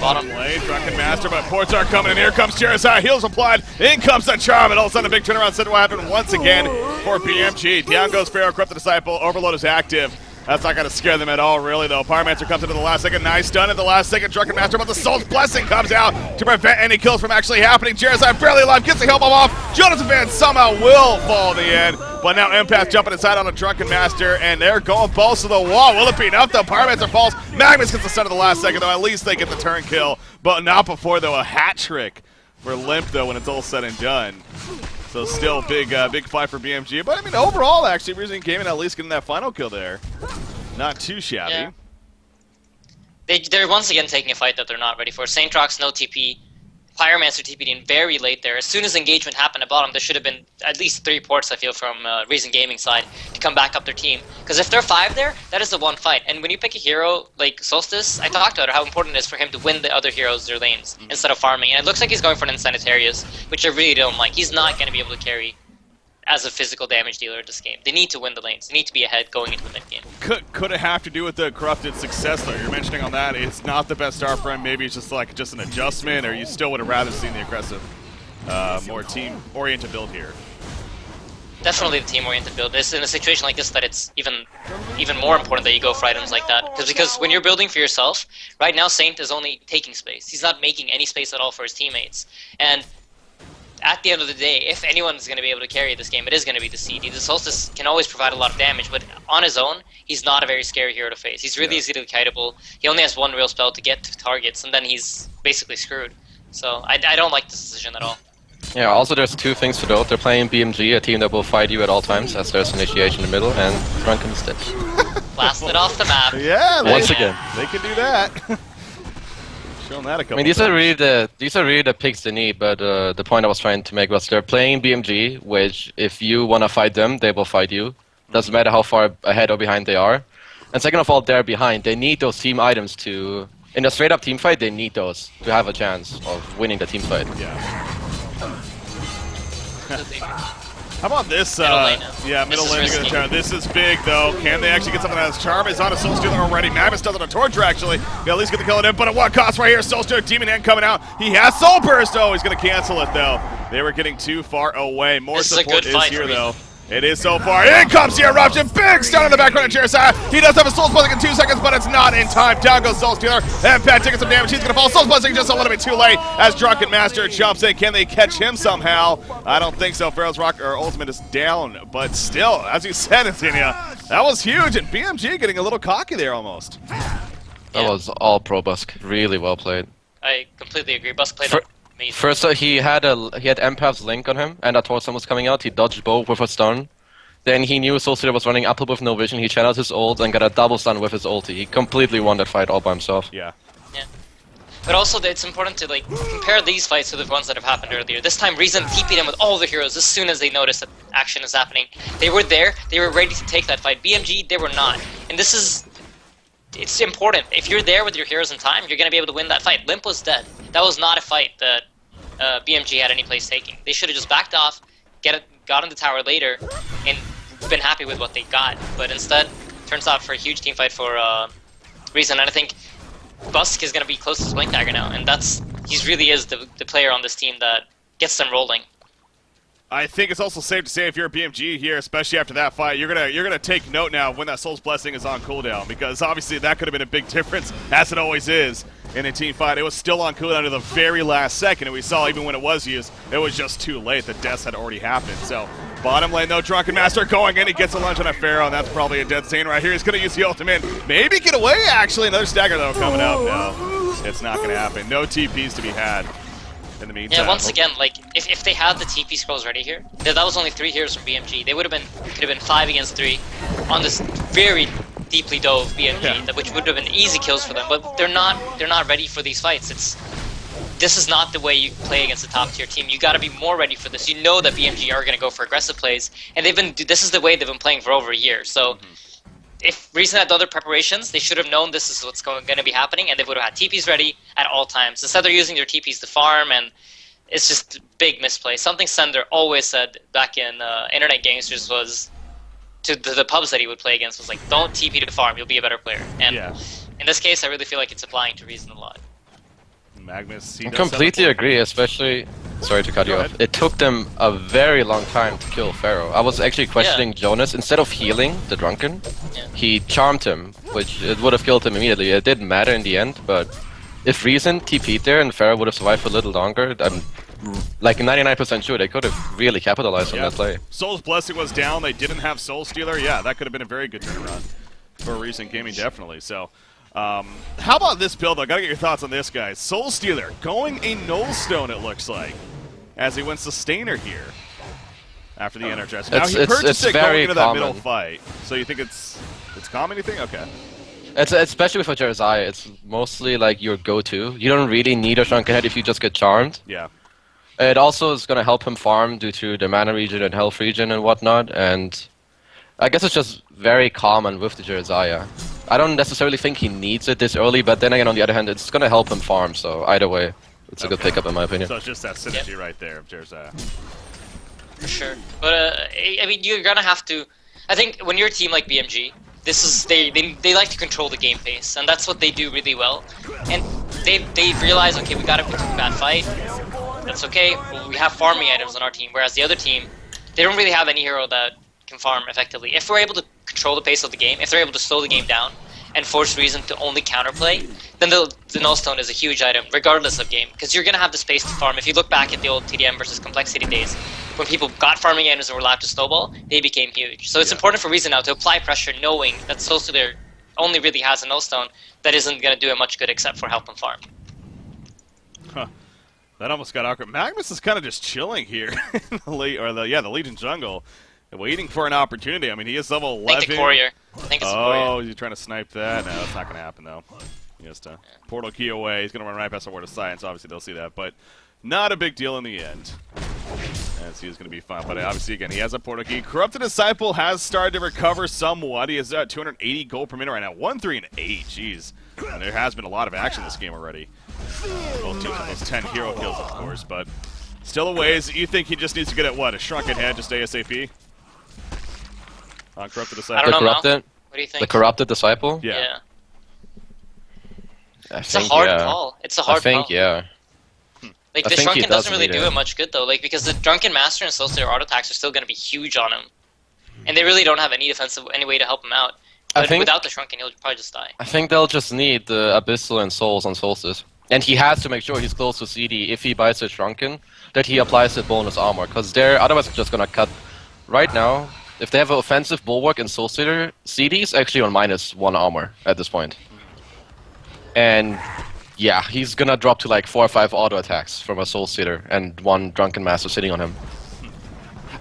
Bottom lane, Drunken Master, but ports are coming, and here comes Charizard. Heals applied, in comes the charm, and all of a sudden a big turnaround set will happen once again for BMG. Down goes Pharaoh, Corrupt the Disciple, Overload is active. That's not going to scare them at all, really, though. Pyromancer comes into the last second. Nice stun at the last second. Drunken Master, but the Soul's Blessing comes out to prevent any kills from actually happening. Charizard barely alive, gets the help off. Jonathan Van somehow will fall in the end, but now Empath jumping inside on a Drunken Master, and they're going balls to the wall. Will it be enough, though? Pyromancer falls. Magnus gets the stun at the last second, though. At least they get the turn kill, but not before, though. A hat trick for Limp, though, when it's all said and done. So still big fight for BMG. But, I mean, overall, actually, Reason Gaming at least getting that final kill there. Not too shabby. Yeah. They're once again taking a fight that they're not ready for. Saintrox, no TP. Pyromancer TP'd in very late there. As soon as engagement happened at bottom, there should have been at least 3 ports, I feel, from Reason Gaming side to come back up their team. Because if they're 5 there, that is the one fight. And when you pick a hero like Solstice, I talked about how important it is for him to win the other heroes their lanes instead of farming. And it looks like he's going for an Insanitarius, which I really don't like. He's not going to be able to carry as a physical damage dealer this game. They need to win the lanes. They need to be ahead going into the mid game. Could it have to do with the corrupted success though? You're mentioning on that it's not the best start for him. Maybe it's just an adjustment, or you still would have rather seen the aggressive, more team-oriented build here. Definitely the team-oriented build. It's in a situation like this that it's even more important that you go for items like that. Because when you're building for yourself, right now Saint is only taking space. He's not making any space at all for his teammates. And at the end of the day, if anyone is going to be able to carry this game, it is going to be the CD. The Solstice can always provide a lot of damage, but on his own, he's not a very scary hero to face. He's really easily kiteable. He only has one real spell to get to targets, and then he's basically screwed. So I don't like this decision at all. Yeah, also there's 2 things to note. They're playing BMG, a team that will fight you at all times, as there's initiation in the middle, and Drunken Stitch. Blasted off the map. Yeah, once again. They can do that. Shown that a couple I mean, these are really the picks they need, but the point I was trying to make was they're playing BMG, which if you want to fight them, they will fight you. Doesn't matter how far ahead or behind they are. And second of all, they're behind. They need those team items to... In a straight-up team fight, they need those to have a chance of winning the team fight. Yeah. How about this? Middle lane now. Yeah, middle lane to This is get a turn. This is big, though. Can they actually get something out of this? Charm is on a Soul Stealer already. Magnus does it on Torture, actually. He'll at least get the kill in, but at what cost right here? Soul Stealer, Demon Hand coming out. He has Soul Burst. Oh, he's going to cancel it, though. They were getting too far away. More support is here, though. It is so far. In comes the Eruption. Big stun in the background of Charizard. He does have a Soul Blessing in 2 seconds, but it's not in time. Down goes Soul Stealer. And Pat taking some damage. He's going to fall. Soul Blessing just a little bit too late as Drunken Master jumps in. Can they catch him somehow? I don't think so. Pharaoh's Rock or Ultimate is down, but still, as you said, Antonia, that was huge. And BMG getting a little cocky there almost. That was all pro Busk. Really well played. I completely agree. Busk played amazing. First, he had Empath's Link on him, and a Torsen was coming out. He dodged both with a stun. Then he knew Soul Stealer was running uphill with no vision. He channeled his ult and got a double stun with his ulti. He completely won that fight all by himself. Yeah. Yeah. But also, it's important to compare these fights to the ones that have happened earlier. This time, Reason TP'd him with all the heroes as soon as they noticed that action is happening. They were there. They were ready to take that fight. BMG, they were not. And this is... It's important. If you're there with your heroes in time, you're going to be able to win that fight. Limp was dead. That was not a fight that BMG had any place taking. They should have just backed off, got on the tower later, and been happy with what they got. But instead, turns out for a huge team fight for Reason. And I think Busk is going to be closest to Blink Dagger now, and that's he really is the player on this team that gets them rolling. I think it's also safe to say if you're a BMG here, especially after that fight, you're gonna take note now when that Soul's Blessing is on cooldown, because obviously that could have been a big difference, as it always is in a team fight. It was still on cooldown to the very last second, and we saw even when it was used, it was just too late. The deaths had already happened. So bottom lane though, Drunken Master going in, he gets a lunge on a Pharaoh, and that's probably a dead scene right here. He's gonna use the ultimate, maybe get away actually. Another stagger though coming up. No, it's not gonna happen. No TPs to be had. In the meantime. Yeah, once again, like if they had the TP scrolls ready here, that was only 3 heroes from BMG. They could have been 5 against 3 on this very deeply dove BMG, which would have been easy kills for them. But they're not ready for these fights. This is not the way you play against a top tier team. You got to be more ready for this. You know that BMG are going to go for aggressive plays, and this is the way they've been playing for over a year. So. If Reason had other preparations, they should have known this is what's going to be happening, and they would have had TPs ready at all times. Instead, they're using their TPs to farm, and it's just a big misplay. Something Sender always said back in Internet Gangsters was to the pubs that he would play against was like, don't TP to farm, you'll be a better player. And in this case, I really feel like it's applying to Reason a lot. Magnus, I completely agree, especially... Sorry to cut you off. It took them a very long time to kill Pharaoh. I was actually questioning Jonas. Instead of healing the Drunken, he charmed him, which it would have killed him immediately. It didn't matter in the end, but if Reason TP'd there and Pharaoh would have survived for a little longer, I'm like 99% sure they could have really capitalized on that play. Soul's Blessing was down. They didn't have Soul Stealer. Yeah, that could have been a very good turnaround for Reason Gaming, definitely. So. How about this build though? Gotta get your thoughts on this, guys. Soul Stealer going a null stone, it looks like, as he went Sustainer here after the Energizer. Now he purchased it going into that middle fight. So you think it's common, you think? Okay. It's especially for Jeremiah, it's mostly like your go-to. You don't really need a Shrunken Head if you just get charmed. Yeah. It also is gonna help him farm due to the mana regen and health regen and whatnot, and I guess it's just very common with the Jeremiah. I don't necessarily think he needs it this early, but then again, on the other hand, it's going to help him farm, so either way, it's a good pickup in my opinion. So it's just that synergy right there of Jeremiah. For sure. But, I mean, you're going to have to... I think when you're a team like BMG, they like to control the game pace, and that's what they do really well. And they realize, okay, we got to pick a bad fight. That's okay. Well, we have farming items on our team, whereas the other team, they don't really have any hero that can farm effectively. If we're able to control the pace of the game, if they're able to slow the game down and force Reason to only counterplay, then the Nullstone is a huge item, regardless of game, because you're going to have the space to farm. If you look back at the old TDM versus Complexity days, when people got farming items and were allowed to snowball, they became huge. So it's important for Reason now to apply pressure, knowing that Soul Stealer only really has a Nullstone that isn't going to do him much good except for help him farm. Huh. That almost got awkward. Magnus is kind of just chilling here in the Legion jungle. Waiting for an opportunity. I mean, he is level 11. I think the courier. I think it's the courier. Oh, he's trying to snipe that? No, that's not going to happen, though. He has to portal key away. He's going to run right past the word of science. Obviously, they'll see that, but not a big deal in the end. As he is going to be fine. But obviously, again, he has a portal key. Corrupted Disciple has started to recover somewhat. He is at 280 gold per minute right now. 1, 3, and 8. Jeez. And there has been a lot of action this game already. Both teams have those 10 hero kills, of course, but still a ways. You think he just needs to get at what? A Shrunken Head just ASAP? On Corrupted Disciple. I don't know. Corrupted? What do you think? The Corrupted Disciple? Yeah. It's a hard call. It's a hard call. I think, yeah. Like, the Shrunken doesn't really do it much good, though. Like, because the Drunken Master and Soul Stealer auto attacks are still going to be huge on him. And they really don't have any way to help him out. But without the Shrunken, he'll probably just die. I think they'll just need the Abyssal and Souls on Solstice. And he has to make sure he's close to CD if he buys the Shrunken, that he applies the bonus armor. Because they're otherwise just going to cut. Right now, if they have an offensive Bulwark and Soul Stealer, CD is actually on -1 armor at this point. And yeah, he's gonna drop to like 4 or 5 auto attacks from a Soul Stealer and 1 Drunken Master sitting on him.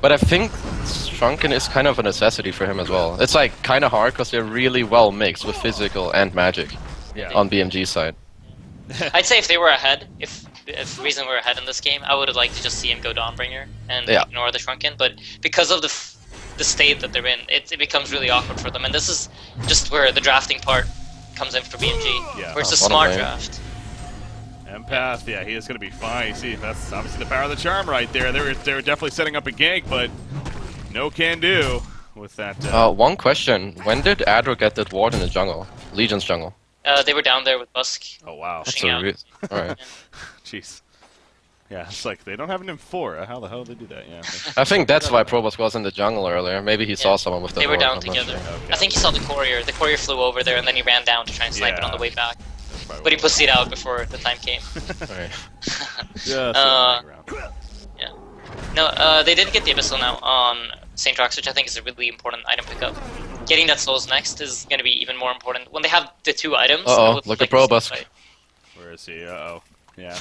But I think Shrunken is kind of a necessity for him as well. It's like kind of hard because they're really well mixed with physical and magic on BMG's side. I'd say if they were ahead, if Reason were ahead in this game, I would have liked to just see him go Dawnbringer and ignore the Shrunken. But because of the state that they're in, it becomes really awkward for them. And this is just where the drafting part comes in for BMG, where it's a smart draft. Empath, yeah, he is going to be fine. You see, that's obviously the power of the charm right there. They were definitely setting up a gank, but no can do with that. One question: when did Adro get that ward in the jungle? Legion's jungle. They were down there with Busk. Oh wow. That's Pushing out. Alright. Jeez. Yeah, it's like they don't have an M4. How the hell did they do that? Yeah. I think that's why Probus was in the jungle earlier. Maybe he saw someone with the They were horde, down I'm not together. sure. Okay. I think he saw the courier. The courier flew over there and then he ran down to try and snipe it on the way back. That's probably But he what pussied out before the time came. Alright. Just Uh, around. No, they did get the Abyssal now on St. Rox, which I think is a really important item pickup. Getting that Souls next is going to be even more important. When they have the 2 items... Uh-oh, it would look like at Probus. fight. Where is he? Uh-oh. Yeah.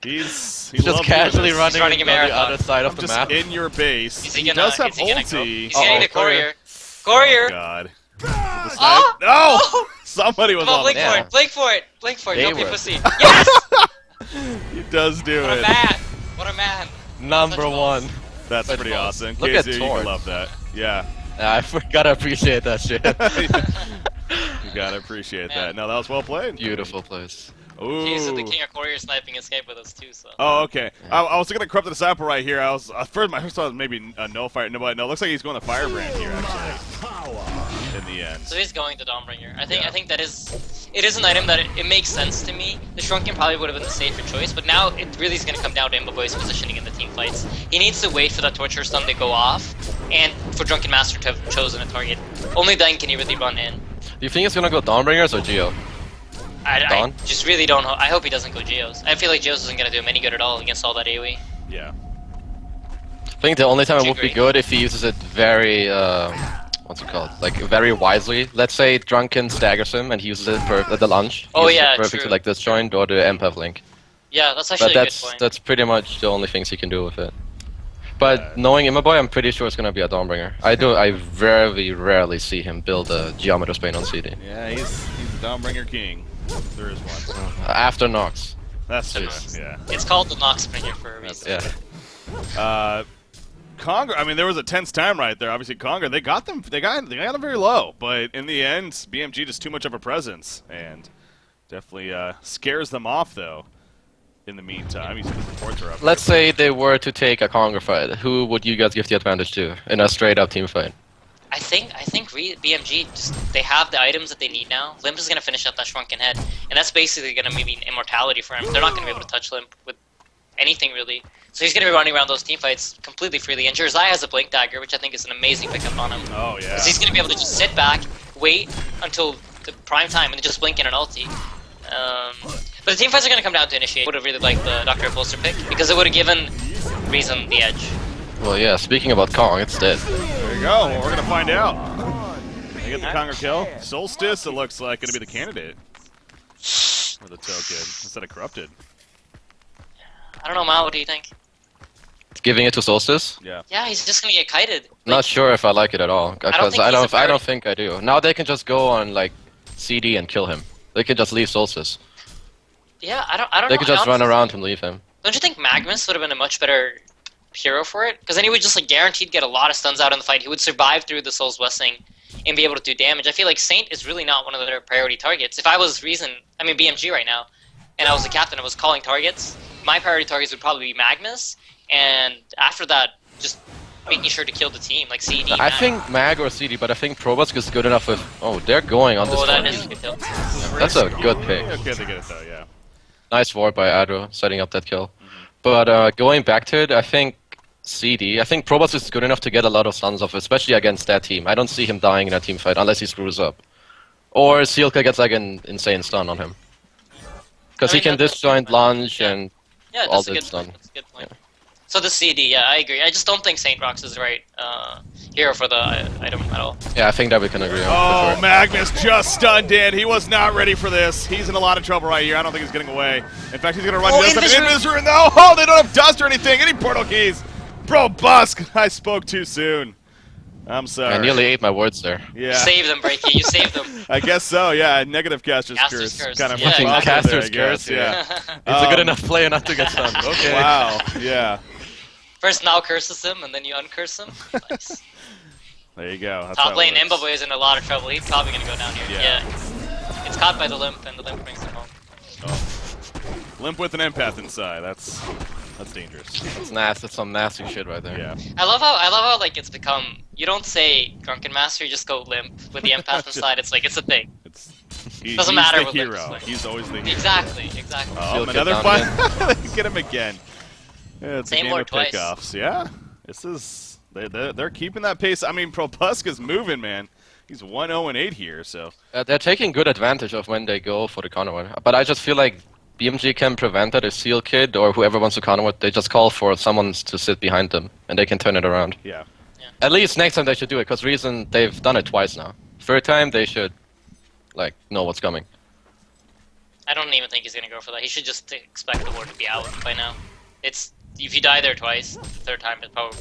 He Just loves casually this. running, running a on the marathon. other side of I'm the just map. in your base. Is He he gonna, does have is he gonna go? ulti. He's getting the courier. Courier! Oh god. The snipe- Oh! No! Oh! Somebody was Come on, on blink the for Yeah. it! Blink for it! Blink for it! They Don't be were. pussy! Yes! He does do What a it. man! What a man! Number Such one. That's Such pretty balls. awesome. Look at KZ, you Torn. love that. Yeah. I gotta appreciate that shit. You gotta appreciate Man. that. No, that was well played. Beautiful place. He's the Ooh. king of courier sniping escape with us too, so... Oh, okay. I was gonna corrupt the sample right here. I was my first thought was maybe a no fire. No, but no. It looks like he's going to Firebrand here actually. In the end. So he's going to Dawnbringer. I think that is... It is an item that it makes sense to me. The Shrunken probably would have been the safer choice, but now it really is going to come down to Imboboy's positioning in the team fights. He needs to wait for that Torture Stun to go off, and for Drunken Master to have chosen a target. Only then can he really run in. Do you think it's gonna go Dawnbringers or Geo? I Dawn? just really don't know. I hope he doesn't go Geos. I feel like Geos isn't going to do him any good at all against all that AoE. Yeah. I think the only time it would be Agree. good if he uses it very, what's it called? Like very wisely. Let's say Drunken staggers him and he uses it at the launch. He Oh, uses it yeah, perfect true. to like disjoint or the empath link. Yeah, that's But actually a good point. that's pretty much the only things he can do with it. But knowing Immoboy, I'm pretty sure it's gonna be a Dawnbringer. I very rarely see him build a Geometer Spain on CD. Yeah, he's the Dawnbringer king. There is one. After Nox. That's true. Jeez. Yeah. It's called the Noxbringer for a reason. Yeah. Conger. I mean, there was a tense time right there. Obviously, Conger. They got them. They got them very low. But in the end, BMG just too much of a presence, and definitely scares them off. Though. In the meantime, he's the reports are up. Let's say they were to take a Conger fight. Who would you guys give the advantage to in a straight up team fight? I think BMG just they have the items that they need now. Limp is gonna finish up that Shrunken Head, and that's basically gonna mean immortality for him. They're not gonna be able to touch Limp with anything really. So he's gonna be running around those team fights completely freely. And Jerzai has a Blink Dagger, which I think is an amazing pickup on him. Oh yeah. 'Cause he's gonna be able to just sit back, wait until the prime time, and then just blink in an ulti. But the team fights are gonna come down to initiate. Would have really liked the Dr. Bolster pick because it would have given Reason the edge. Well, yeah. Speaking about Kong, it's dead. There you go. Well, we're gonna find out. They get the Conger kill. Solstice. It looks like gonna be the candidate for the token instead of corrupted. I don't know, Mal. What do you think? Giving it to Solstice? Yeah. Yeah, he's just gonna get kited. Not sure if I like it at all. Because think I he's a don't priority. think I do. Now they can just go on like CD and kill him. They can just leave Solstice. Yeah, I don't They know. could just run around and leave him. Don't you think Magnus would have been a much better hero for it? Because then he would just like guaranteed get a lot of stuns out in the fight. He would survive through the Soul's Blessing and be able to do damage. I feel like Saint is really not one of their priority targets. If I was BMG right now, and I was the captain and was calling targets, my priority targets would probably be Magnus, and after that, just making sure to kill the team, like CD. I think Mag or CD, but I think Probusk is good enough with... Oh, they're going on this Oh, that one. is a good kill. That's a good pick. Okay, they get it though. Yeah. Nice ward by Adro, setting up that kill. But going back to it, I think CD... I think Probusk is good enough to get a lot of stuns off, especially against that team. I don't see him dying in a team fight unless he screws up. Or Sealka gets like an insane stun on him. Because I he mean, can that's- disjoint, lunge, yeah. and Yeah, all that's a that good stun. point. That's a good point. So the CD, yeah, I agree. I just don't think Saint Rox is the right hero for the item at all. Yeah, I think that we can agree on. Oh, for sure. Magnus just stunned in. He was not ready for this. He's in a lot of trouble right here. I don't think he's getting away. In fact, he's going to run Oh, this up Invisor! in Invisor. No, oh, they don't have dust or anything. Any portal keys. Bro, Busk. I spoke too soon. I'm sorry. I nearly ate my words there. Yeah. You saved them, Breaky. You saved them. I guess so, yeah. Negative Caster's Caster's Curse. Curse. Kind of Yeah, fucking exactly. awesome there, Caster's I guess, Curse, yeah. He's a good enough player not to get stunned. Okay. Wow, yeah. First now curses him, and then you uncurse him. Nice. There you go. That's Top how it lane, works. Imboboy is in a lot of trouble. He's probably gonna go down here. Yeah. Yeah. It's caught by the Limp, and the Limp brings him home. Oh. Limp with an empath inside. That's dangerous. That's nasty. That's some nasty shit right there. Yeah. I love how like it's become. You don't say Drunken Master, you just go Limp with the empath inside. It's like it's a thing. It's Doesn't matter He's what the Limp is hero. playing. He's always the hero. Exactly. Oh, Shield another get fight. down Get him again. Yeah, it's a Same game word of twice. pickoffs. Yeah, this is they're keeping that pace. I mean, Propuska's moving, man. He's 1-0-8 here, so They're taking good advantage of when they go for the counter. But I just feel like BMG can prevent that if Seal Kid or whoever wants to counter, they just call for someone to sit behind them, and they can turn it around. yeah. At least next time they should do it, because reason they've done it twice now. Third time they should, like, know what's coming. I don't even think he's gonna go for that. He should just expect the ward to be out by now. It's if you die there twice, third time,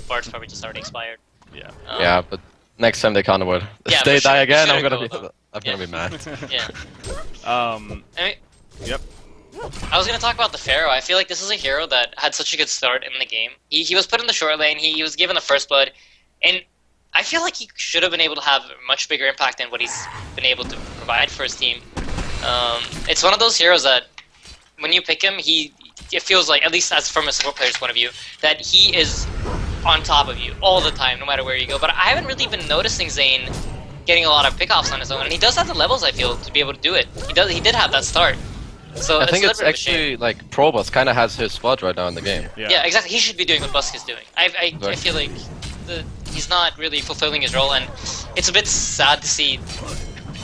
ward's probably just already expired. Yeah. Yeah, but next time they counter word. Yeah, If they for sure. die again, Sure I'm gonna go, be mad. Yeah. I mean, Yep. I was gonna talk about the Pharaoh. I feel like this is a hero that had such a good start in the game. He was put in the short lane. He was given the first blood, and I feel like he should have been able to have a much bigger impact than what he's been able to provide for his team. It's one of those heroes that when you pick him, it feels like, at least as from a support player's point of view, that he is on top of you all the time, no matter where you go. But I haven't really been noticing Zane getting a lot of pickoffs on his own, and he does have the levels, I feel, to be able to do it. He did have that start. So I think it's it's a little bit of a shame. actually like Probus kind of has his spot right now in the game. Yeah, exactly. He should be doing what Busk is doing. I feel like he's not really fulfilling his role, and it's a bit sad to see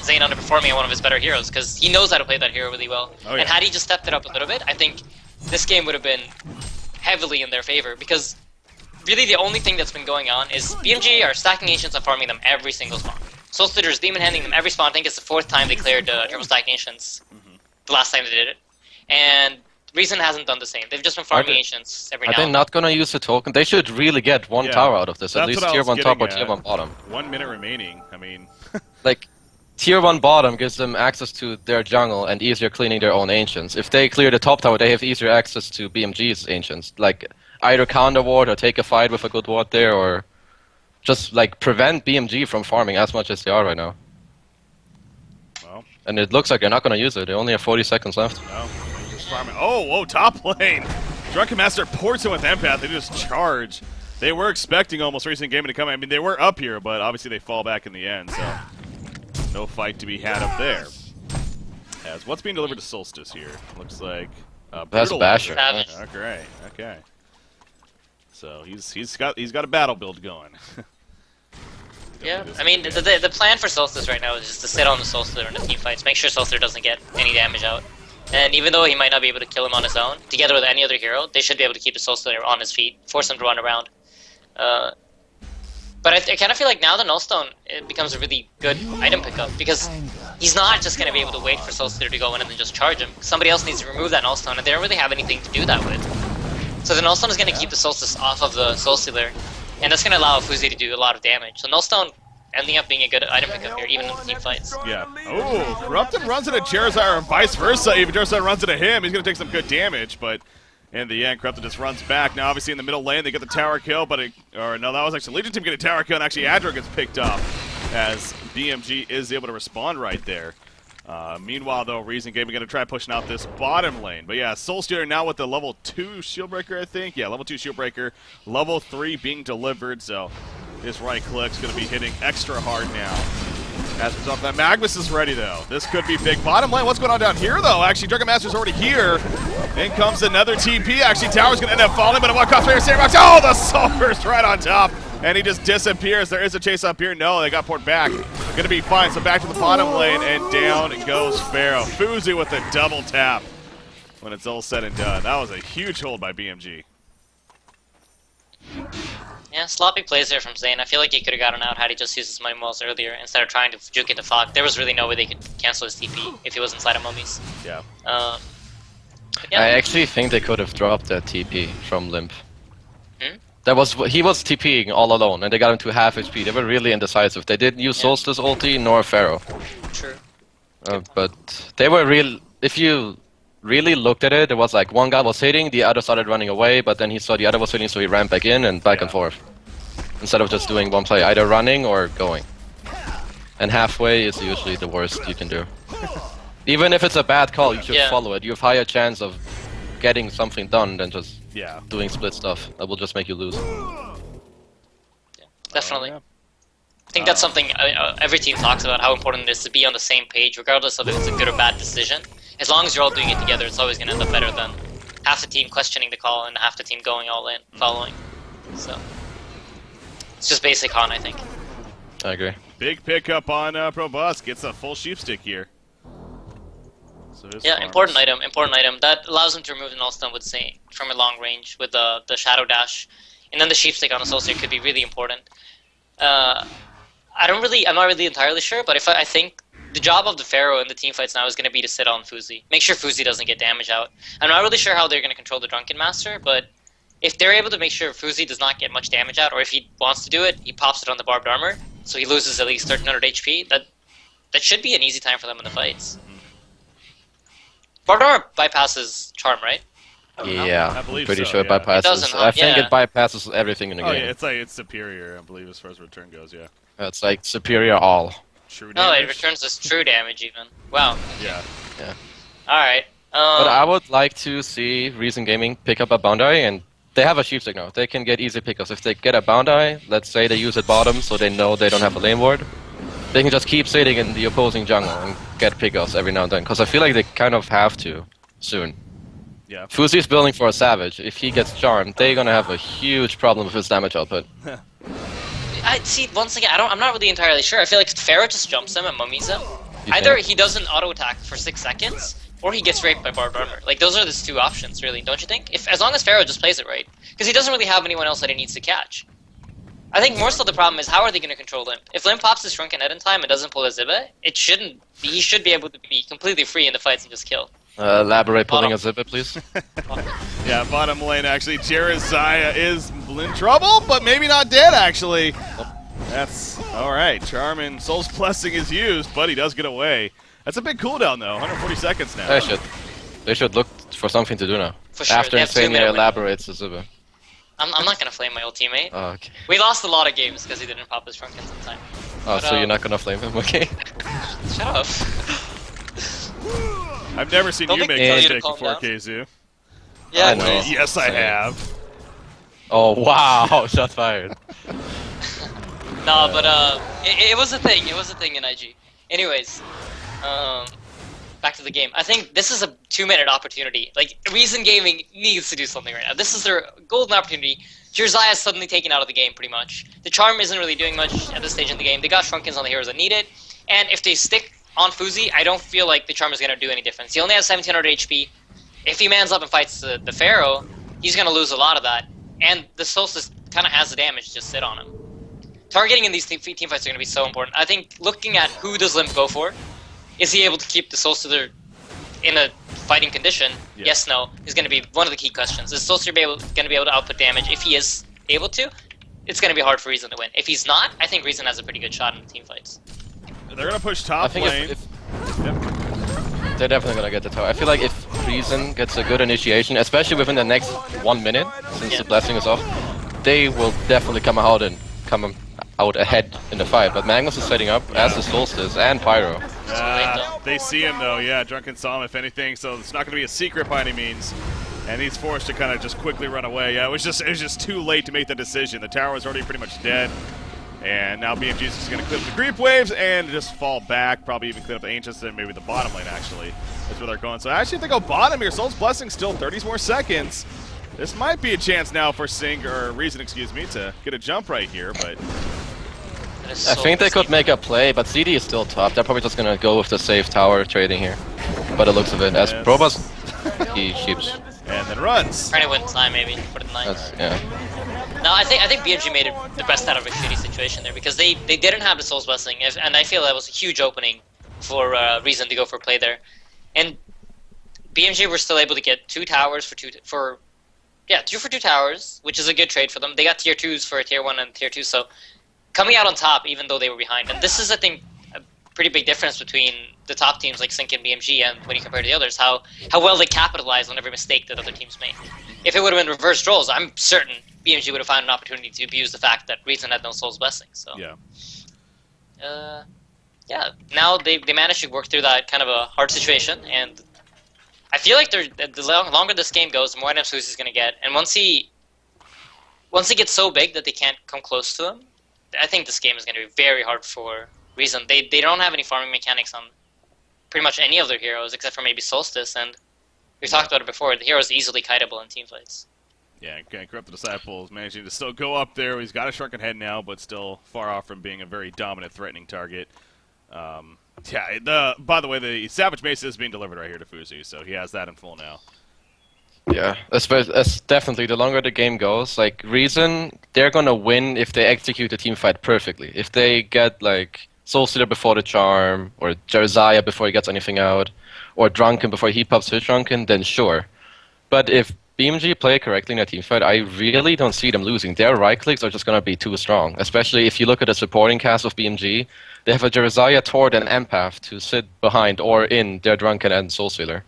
Zane underperforming on one of his better heroes, because he knows how to play that hero really well. Oh, yeah. And had he just stepped it up a little bit, I think this game would have been heavily in their favor, because really the only thing that's been going on is BMG are stacking Ancients and farming them every single spawn. Soul Splitter's demon handing them every spawn. I think it's the 4th time they cleared triple stack Ancients. The last time they did it. And Reason hasn't done the same. They've just been farming Ancients every now Are they and not gonna use the token? They should really get one Yeah, tower out of this, at that's least what I tier was 1 top or getting tier at. 1 bottom. 1 minute remaining. I mean, Like, tier 1 bottom gives them access to their jungle and easier cleaning their own Ancients. If they clear the top tower, they have easier access to BMG's Ancients. Like, either counter ward or take a fight with a good ward there, or just, like, prevent BMG from farming as much as they are right now. well, And it looks like they're not gonna use it. They only have 40 seconds left. no. Just farming. Oh, top lane. Drunken Master ports in with Empath. They just charge. They were expecting almost Recent Gaming to come. I mean, they were up here, but obviously they fall back in the end, so no fight to be had up there. As what's being delivered to Solstice here? Looks like That's Brutal Basher. Savage. Okay. So he's got a battle build going. Yeah, I mean, the plan for Solstice right now is just to sit on the Soul Splitter in the team fights, make sure Soul Splitter doesn't get any damage out. And even though he might not be able to kill him on his own, together with any other hero, they should be able to keep the Soul Splitter on his feet, force him to run around. But I kind of feel like now the Nullstone, it becomes a really good item pickup, because he's not just going to be able to wait for Soul Splitter to go in and then just charge him. Somebody else needs to remove that Nullstone, and they don't really have anything to do that with. So the Nullstone is going to keep the Solstice off of the Soul Stealer, and that's going to allow Fuzi to do a lot of damage. So Nullstone ending up being a good item pickup here, even in the team fights. Yeah. Oh, Corrupted runs into Charizard, or vice versa. Even Charizard runs into him, he's going to take some good damage, but in the end, Corrupted just runs back. Now, obviously, in the middle lane, they get the tower kill, but no, that was actually Legion Team getting a tower kill, and actually Adro gets picked up as BMG is able to respond right there. Meanwhile, though, Reason Gaming going to try pushing out this bottom lane. But yeah, Soul Stealer now with the level 2 Shieldbreaker, I think. Yeah, level 2 Shieldbreaker. Level 3 being delivered, so this right click's going to be hitting extra hard now. As a result of that, Magnus is ready, though. This could be big. Bottom lane, what's going on down here, though? Actually, Dragon Master's already here. In comes another TP. Actually, Tower's going to end up falling, but what comes here? Rocks. Oh, the Soul Burst right on top. And he just disappears. There is a chase up here. No, they got poured back. Going to be fine. So back to the bottom lane, and down goes Pharaoh. Fuzi with a double tap when it's all said and done. That was a huge hold by BMG. Yeah, sloppy plays there from Zane. I feel like he could have gotten out had he just used his Mummy Walls earlier instead of trying to juke into Fog. There was really no way they could cancel his TP if he was inside of Mummies. Yeah. Yeah. I actually think they could have dropped that TP from Limp. Hmm? He was TPing all alone, and they got him to half HP. They were really indecisive. They didn't use Solstice ulti nor Pharaoh. True. But they were real. If you really looked at it, it was like one guy was hitting, the other started running away, but then he saw the other was hitting, so he ran back in and back and forth. Instead of just doing one play, either running or going. And halfway is usually the worst you can do. Even if it's a bad call, you should follow it. You have higher chance of getting something done than just doing split stuff. That will just make you lose. Definitely. Yeah. I think that's something every team talks about, how important it is to be on the same page, regardless of if it's a good or bad decision. As long as you're all doing it together, it's always going to end up better than half the team questioning the call and half the team going all in, following. So, it's just basic Han, I think. I agree. Big pickup on Probus. Gets a full sheepstick here. So yeah, important item. That allows him to remove the null stun with Saint from a long range with the shadow dash. And then the sheepstick on the soul stick could be really important. I'm not really entirely sure, but I think the job of the Pharaoh in the team fights now is going to be to sit on Fuzi. Make sure Fuzi doesn't get damage out. I'm not really sure how they're going to control the Drunken Master, but if they're able to make sure Fuzi does not get much damage out, or if he wants to do it, he pops it on the barbed armor, so he loses at least 1300 HP. That should be an easy time for them in the fights. Barbed armor bypasses Charm, right? Yeah, I I'm believe pretty so, sure it yeah. bypasses. It doesn't, huh? I think Yeah. it bypasses everything in the Oh game. yeah, it's superior, I believe, as far as return goes. Yeah. It's like superior all. True No, damage. it returns as true damage even. Wow. Yeah. Alright. But I would like to see Reason Gaming pick up a boundary, and they have a sheepstick now. They can get easy pickups. If they get a boundary, let's say they use it bottom so they know they don't have a lane ward, they can just keep sitting in the opposing jungle and get pickups every now and then. Because I feel like they kind of have to soon. Yeah. Fuzi's building for a Savage. If he gets charmed, they're gonna have a huge problem with his damage output. I see. Once again, I'm not really entirely sure. I feel like Pharaoh just jumps him and mummies him. You Either think? he doesn't auto attack for 6 seconds, or he gets raped by barbed armor. Like those are the 2 options, really. Don't you think? As long as Pharaoh just plays it right, because he doesn't really have anyone else that he needs to catch. I think more so the problem is how are they going to control Limp? If Limp pops his Shrunken Head in time and doesn't pull a Zibba, he should be able to be completely free in the fights and just kill. Elaborate pulling a zipper, please. Yeah, bottom lane actually. Jeremiah is in trouble, but maybe not dead actually. That's alright. Charm and Soul's Blessing is used, but he does get away. That's a big cooldown though, 140 seconds now. They should look for something to do now. For sure. After They have 2 Insania minute window. elaborates the zipper. I'm not going to flame my old teammate. Oh, okay. We lost a lot of games because he didn't pop his Shrunkens in time. Oh, But, so you're not gonna flame him? Okay. Shut up. I've never seen Don't you think make a you need to mistake calm before, down. KZoo. Yeah, I know. Yes, I Same. have. Oh wow! Shot fired. No, but it was a thing. It was a thing in IG. Anyways, back to the game. I think this is a 2-minute opportunity. Like Reason Gaming needs to do something right now. This is their golden opportunity. Jeremiah is suddenly taken out of the game, pretty much. The Charm isn't really doing much at this stage in the game. They got Shrunkens on the heroes that need it, and if they stick on Fuzi, I don't feel like the Charm is going to do any difference. He only has 1700 HP. If he mans up and fights the Pharaoh, he's going to lose a lot of that. And the Solstice kind of has the damage to just sit on him. Targeting in these team fights are going to be so important. I think looking at who does Limp go for, is he able to keep the Solstice in a fighting condition? Yeah. Yes, no, is going to be one of the key questions. Is Solstice going to be able to output damage? If he is able to, it's going to be hard for Reason to win. If he's not, I think Reason has a pretty good shot in the team fights. They're gonna push I top think lane. they're definitely gonna get the tower. I feel like if Reason gets a good initiation, especially within the next 1 minute, since Yeah. the blessing is off, they will definitely come out ahead in the fight. But Magnus is setting up as the Solstice and Pyro. They see him though, yeah. Drunken saw him, if anything, so it's not going to be a secret by any means. And he's forced to kind of just quickly run away. Yeah, it was just too late to make the decision. The tower was already pretty much dead. And now BMG is just going to clear up the creep waves and just fall back. Probably even clear up the Ancients and maybe the bottom lane, actually. That's where they're going. So actually, if they go bottom here, Soul's Blessing still 30 more seconds. This might be a chance now for Reason, excuse me, to get a jump right here, but... That is I so think they could risky. make a play, but CD is still top. They're probably just gonna go with the safe tower trading here. By the looks of it, as Yes. Probus, he sheeps. And then runs. Trying to win time, maybe. Put it in 9. Yeah. No, I think BMG made the best out of a shitty situation there because they didn't have the Soul's Blessing, and I feel that was a huge opening for Reason to go for play there. And BMG were still able to get 2 towers for 2 for 2 towers, which is a good trade for them. They got tier 2s for a tier 1 and tier 2, so coming out on top even though they were behind. And this is, I think, a pretty big difference between the top teams like CiC and BMG and when you compare to the others, how well they capitalize on every mistake that other teams make. If it would have been reversed roles, I'm certain BMG would have found an opportunity to abuse the fact that Reason had no Soul's Blessing. So Yeah. now they managed to work through that kind of a hard situation, and I feel like the longer this game goes, the more items Fuzi's going to get, and once he gets so big that they can't come close to him, I think this game is going to be very hard for Reason. They don't have any farming mechanics on pretty much any of their heroes except for maybe Solstice, and we talked about it before. The hero is easily kiteable in team fights. Yeah, Corrupted Disciple is managing to still go up there. He's got a shrunken head now, but still far off from being a very dominant, threatening target. By the way, the Savage Mace is being delivered right here to Fuzi, so he has that in full now. Yeah, that's definitely the longer the game goes. Like Reason, they're gonna win if they execute the team fight perfectly. If they get like Soulstealer before the charm, or Jeremiah before he gets anything out, or Drunken before he pops his Drunken, then sure. But if BMG play correctly in a team fight, I really don't see them losing. Their right clicks are just gonna be too strong. Especially if you look at the supporting cast of BMG, they have a Jeremiah, Tord, and Empath to sit behind or in their Drunken and Soulstealer.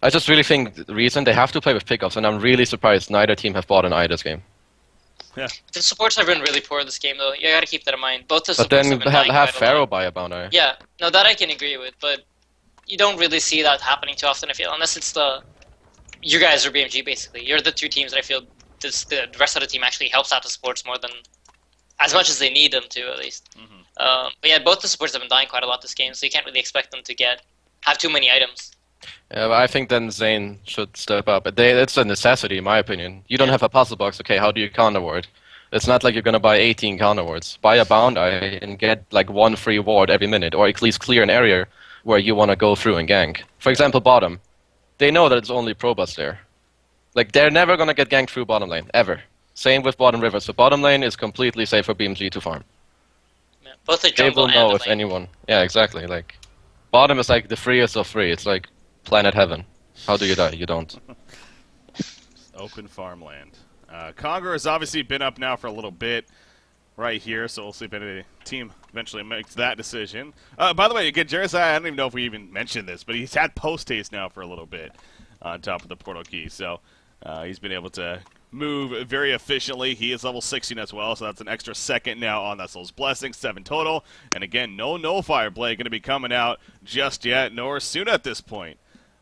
I just really think the reason they have to play with pickups, and I'm really surprised neither team have bought an eye this game. Yeah. The supports have been really poor this game, though. You gotta keep that in mind. Both the But supports then have been dying have quite a lot. Pharaoh buy a bound eye. Yeah, no, that I can agree with, but you don't really see that happening too often, I feel, unless it's you guys are BMG, basically. You're the two teams that I feel the rest of the team actually helps out the supports more than, as much as they need them to, at least. Mm-hmm. But yeah, both the supports have been dying quite a lot this game, so you can't really expect them to have too many items. Yeah, but I think then Zane should step up. It's a necessity, in my opinion. You don't have a puzzle box, okay, how do you counter ward? It's not like you're going to buy 18 counter wards. Buy a bound eye and get like one free ward every minute, or at least clear an area where you want to go through and gank. For example, bottom. They know that it's only Probus there. Like, they're never going to get ganked through bottom lane, ever. Same with bottom river, so bottom lane is completely safe for BMG to farm. Yeah, both the They jungle will and know the if lane. anyone... Yeah, exactly. Like, bottom is like the freest of free. It's like planet heaven. How do you die? You don't. Open farmland. Conger has obviously been up now for a little bit right here, so we'll see if any team eventually makes that decision. By the way, again, Jeremiah, I don't even know if we even mentioned this, but he's had post-haste now for a little bit on top of the portal key, so he's been able to move very efficiently. He is level 16 as well, so that's an extra second now on that Soul's Blessing, 7 total. And again, no Nullfire Blade going to be coming out just yet, nor soon at this point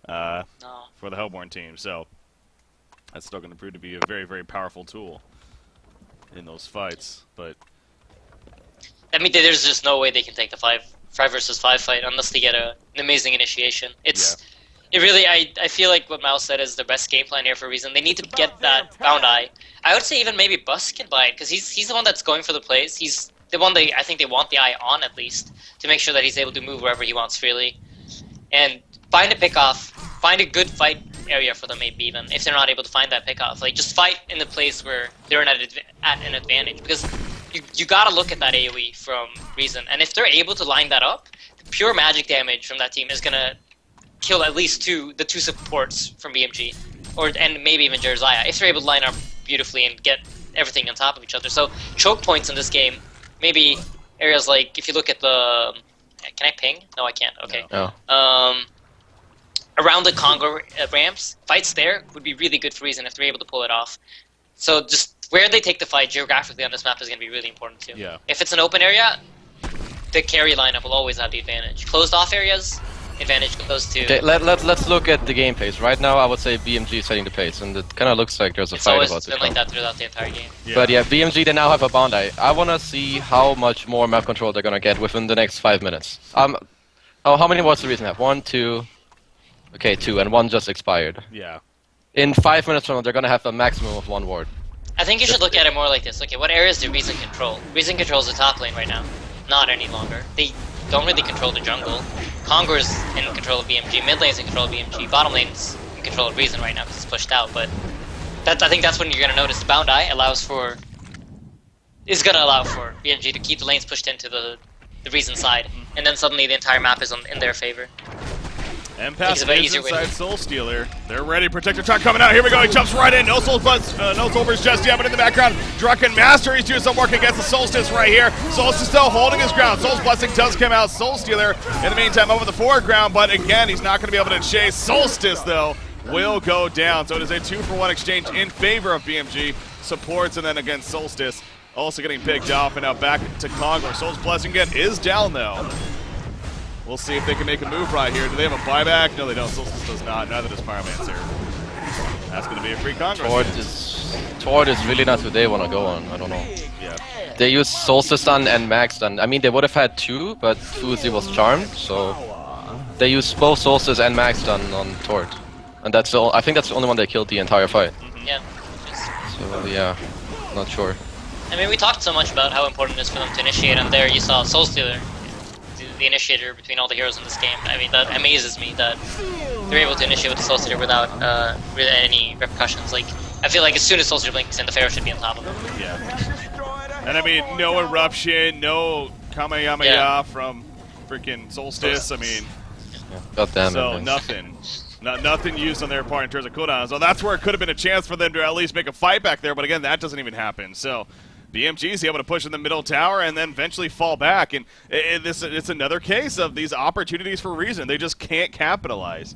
for the Hellborn team, so that's still going to prove to be a very, very powerful tool in those fights. But I mean, there's just no way they can take the 5 versus 5 fight unless they get an amazing initiation. It really, I feel like what Miles said is the best game plan here for a reason. They need to get that bound eye. I would say even maybe Bus can buy it, because he's the one that's going for the plays. He's the one I think they want the eye on, at least, to make sure that he's able to move wherever he wants freely. And find a pick-off, find a good fight area for them, maybe even, if they're not able to find that pick-off. Like, just fight in the place where they're at an advantage, because you gotta look at that AoE from Reason, and if they're able to line that up, the pure magic damage from that team is gonna kill at least the two supports from BMG, and maybe even Jeremiah, if they're able to line up beautifully and get everything on top of each other. So choke points in this game, maybe areas like, if you look at the... Can I ping? No, I can't. Okay. No. Around the Congo ramps, fights there would be really good for Reason if they're able to pull it off. So just where they take the fight geographically on this map is going to be really important too. Yeah. If it's an open area, the carry lineup will always have the advantage. Closed off areas, advantage goes to... Okay, let's look at the game pace. Right now, I would say BMG is setting the pace, and it kind of looks like there's a It's fight always about to been come. like that throughout the entire game. yeah. But yeah, BMG, they now have a bound eye. I want to see how much more map control they're going to get within the next 5 minutes. How many wards do Reason have? 1, 2... Okay, 2, and 1 just expired. Yeah. In 5 minutes from now, they're going to have a maximum of 1 ward. I think you should look at it more like this. Okay, what areas do Reason control? Reason controls the top lane right now. Not any longer. They don't really control the jungle. Congo's in control of BMG. Mid lane's in control of BMG. Bottom lane's in control of Reason right now because it's pushed out. But I think that's when you're going to notice the bound eye is going to allow for BMG to keep the lanes pushed into the Reason side. And then suddenly the entire map is in their favor. Empath It's a very is easier way inside to- Soul Stealer. They're ready. Protector Truck coming out. Here we go. He jumps right in. No Soul Burst just yet, but in the background, Drunken Master. He's doing some work against the Solstice right here. Solstice still holding his ground. Soul's Blessing does come out. Soul Stealer in the meantime over the foreground, but again, he's not going to be able to chase. Solstice, though, will go down. So it is a 2-for-1 exchange in favor of BMG. Supports, and then again, Solstice also getting picked off, and now back to Congo. Soul's Blessing again is down, though. We'll see if they can make a move right here. Do they have a buyback? No, they don't. Solstice does not. Neither does Pyromancer. That's going to be a free Congress. Tord is Tord is really not who they want to go on. I don't know. Yeah. They used Solstice Stun and Mag Stun. I mean, they would have had 2, but Fuzi was charmed, so they used both Solstice and Mag Stun on Tord. And that's I think that's the only one they killed the entire fight. Yeah. So yeah, not sure. I mean, we talked so much about how important it is for them to initiate, and there you saw Soulstealer, the initiator between all the heroes in this game. I mean, that amazes me that they're able to initiate with the Soulstealer without really any repercussions. Like, I feel like as soon as Soulstealer blinks in, the Pharaoh should be on top of him. Yeah. And I mean, no eruption, no Kamehameha from freaking Solstice. I mean, God damn it. so man. nothing. Nothing used on their part in terms of cooldowns. So that's where it could have been a chance for them to at least make a fight back there, but again, that doesn't even happen. So BMG is able to push in the middle tower and then eventually fall back. And it's another case of these opportunities for a reason. They just can't capitalize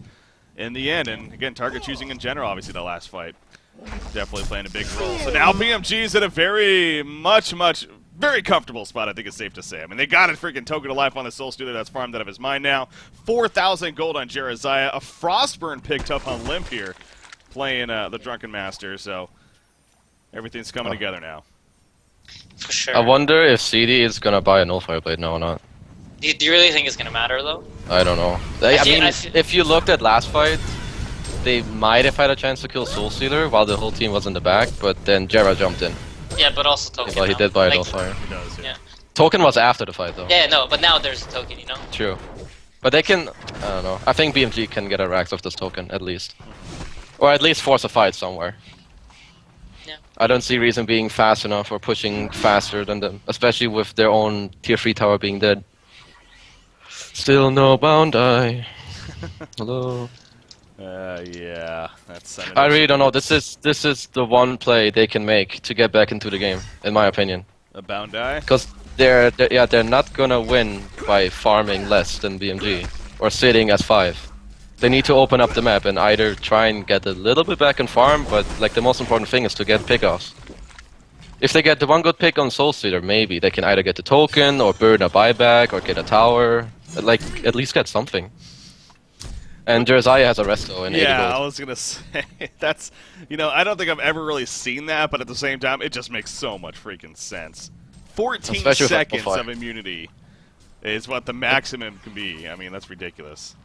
in the end. And again, target choosing in general, obviously, the last fight definitely playing a big role. So now BMG is at a very very comfortable spot, I think it's safe to say. I mean, they got a freaking token of life on the Soul Stealer that's farmed out of his mind now. 4,000 gold on Jeraziah. A Frostburn picked up on Limp here, playing the Drunken Master. So everything's coming together now. For sure. I wonder if CD is gonna buy a Nullfire Blade now or not. Do you really think it's going to matter, though? I don't know. I mean, if you looked at last fight, they might have had a chance to kill Soul Stealer while the whole team was in the back, but then Jera jumped in. Yeah, but also Token. Well, he did buy a Nullfire. He does, yeah. Token was after the fight, though. Yeah, no, but now there's a Token, you know? True. But they can, I don't know. I think BMG can get a Rax of this token, at least. Or at least force a fight somewhere. Yeah. I don't see reason being fast enough or pushing faster than them, especially with their own tier 3 tower being dead. Still no Boundai. Hello. Yeah, that's. I really don't know. This is the one play they can make to get back into the game, in my opinion. A Boundai? Because they're not gonna win by farming less than BMG or sitting as 5. They need to open up the map and either try and get a little bit back and farm, but like the most important thing is to get pickoffs. If they get the one good pick on Soul Stealer, maybe they can either get the token or burn a buyback or get a tower. Like at least get something. And Jeraziah has a resto in 80 gold. Yeah, I was gonna say that's I don't think I've ever really seen that, but at the same time, it just makes so much freaking sense. 14 Especially seconds of immunity is what the maximum can be. I mean, that's ridiculous.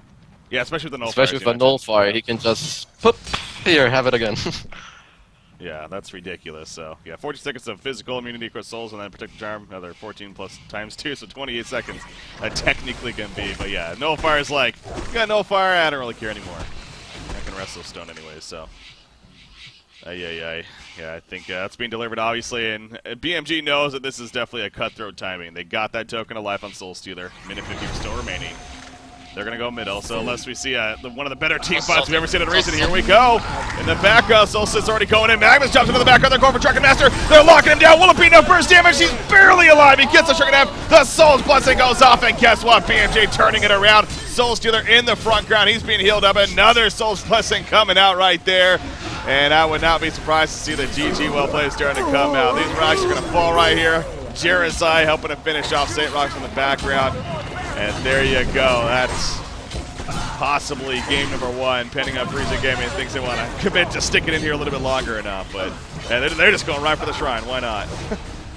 Yeah, especially with the nullfire. Especially with a nullfire, he can just pop here, have it again. Yeah, that's ridiculous. So yeah, 14 seconds of physical immunity across souls, and then protect the charm another 14 plus times 2, so 28 seconds. That technically can be, but yeah, nullfire's like, got nullfire, I don't really care anymore. I can wrestle stone anyways, so. Yeah, I think that's being delivered obviously, and BMG knows that this is definitely a cutthroat timing. They got that token of life on Soul Stealer. Minute 50 still remaining. They're going to go middle, so unless we see one of the better team fights we've ever seen in recent, here we go. In the back, Solstice already going in. Magnus jumps into the back, they're going for Drunken Master. They're locking him down. Will it be enough burst damage? He's barely alive. He gets the Drunken F. The Soul's Blessing goes off, and guess what? BMJ turning it around. Soul Stealer in the front ground. He's being healed up. Another Soul's Blessing coming out right there. And I would not be surprised to see the GG well played starting to come out. These rocks are going to fall right here. Jeraziah helping to finish off St. Rocks in the background. And there you go. That's possibly game number 1, pending on Frieza Gaming thinks they want to commit to stick it in here a little bit longer enough, but they're just going right for the shrine. Why not?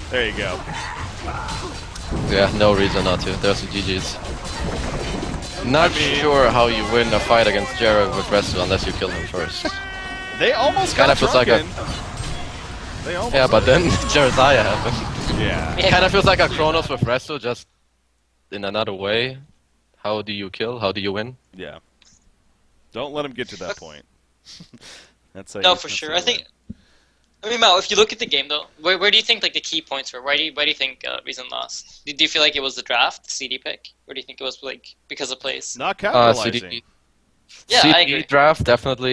There you go. Yeah, no reason not to. There's the GG's. Not sure how you win a fight against Jera with Resto unless you kill him first. They almost got Drunken. Yeah, but then Jeraziah happened. Yeah. It kind of feels like a Chronos with Resto, just in another way. How do you kill? How do you win? Yeah. Don't let him get to that point. That's no, for sure. I mean, Mal, if you look at the game though, where do you think like the key points were? Why do you think Reason lost? Do you feel like it was the draft, the CD pick, or do you think it was like because of plays? Not capitalizing. CD, yeah, CD I agree. draft definitely.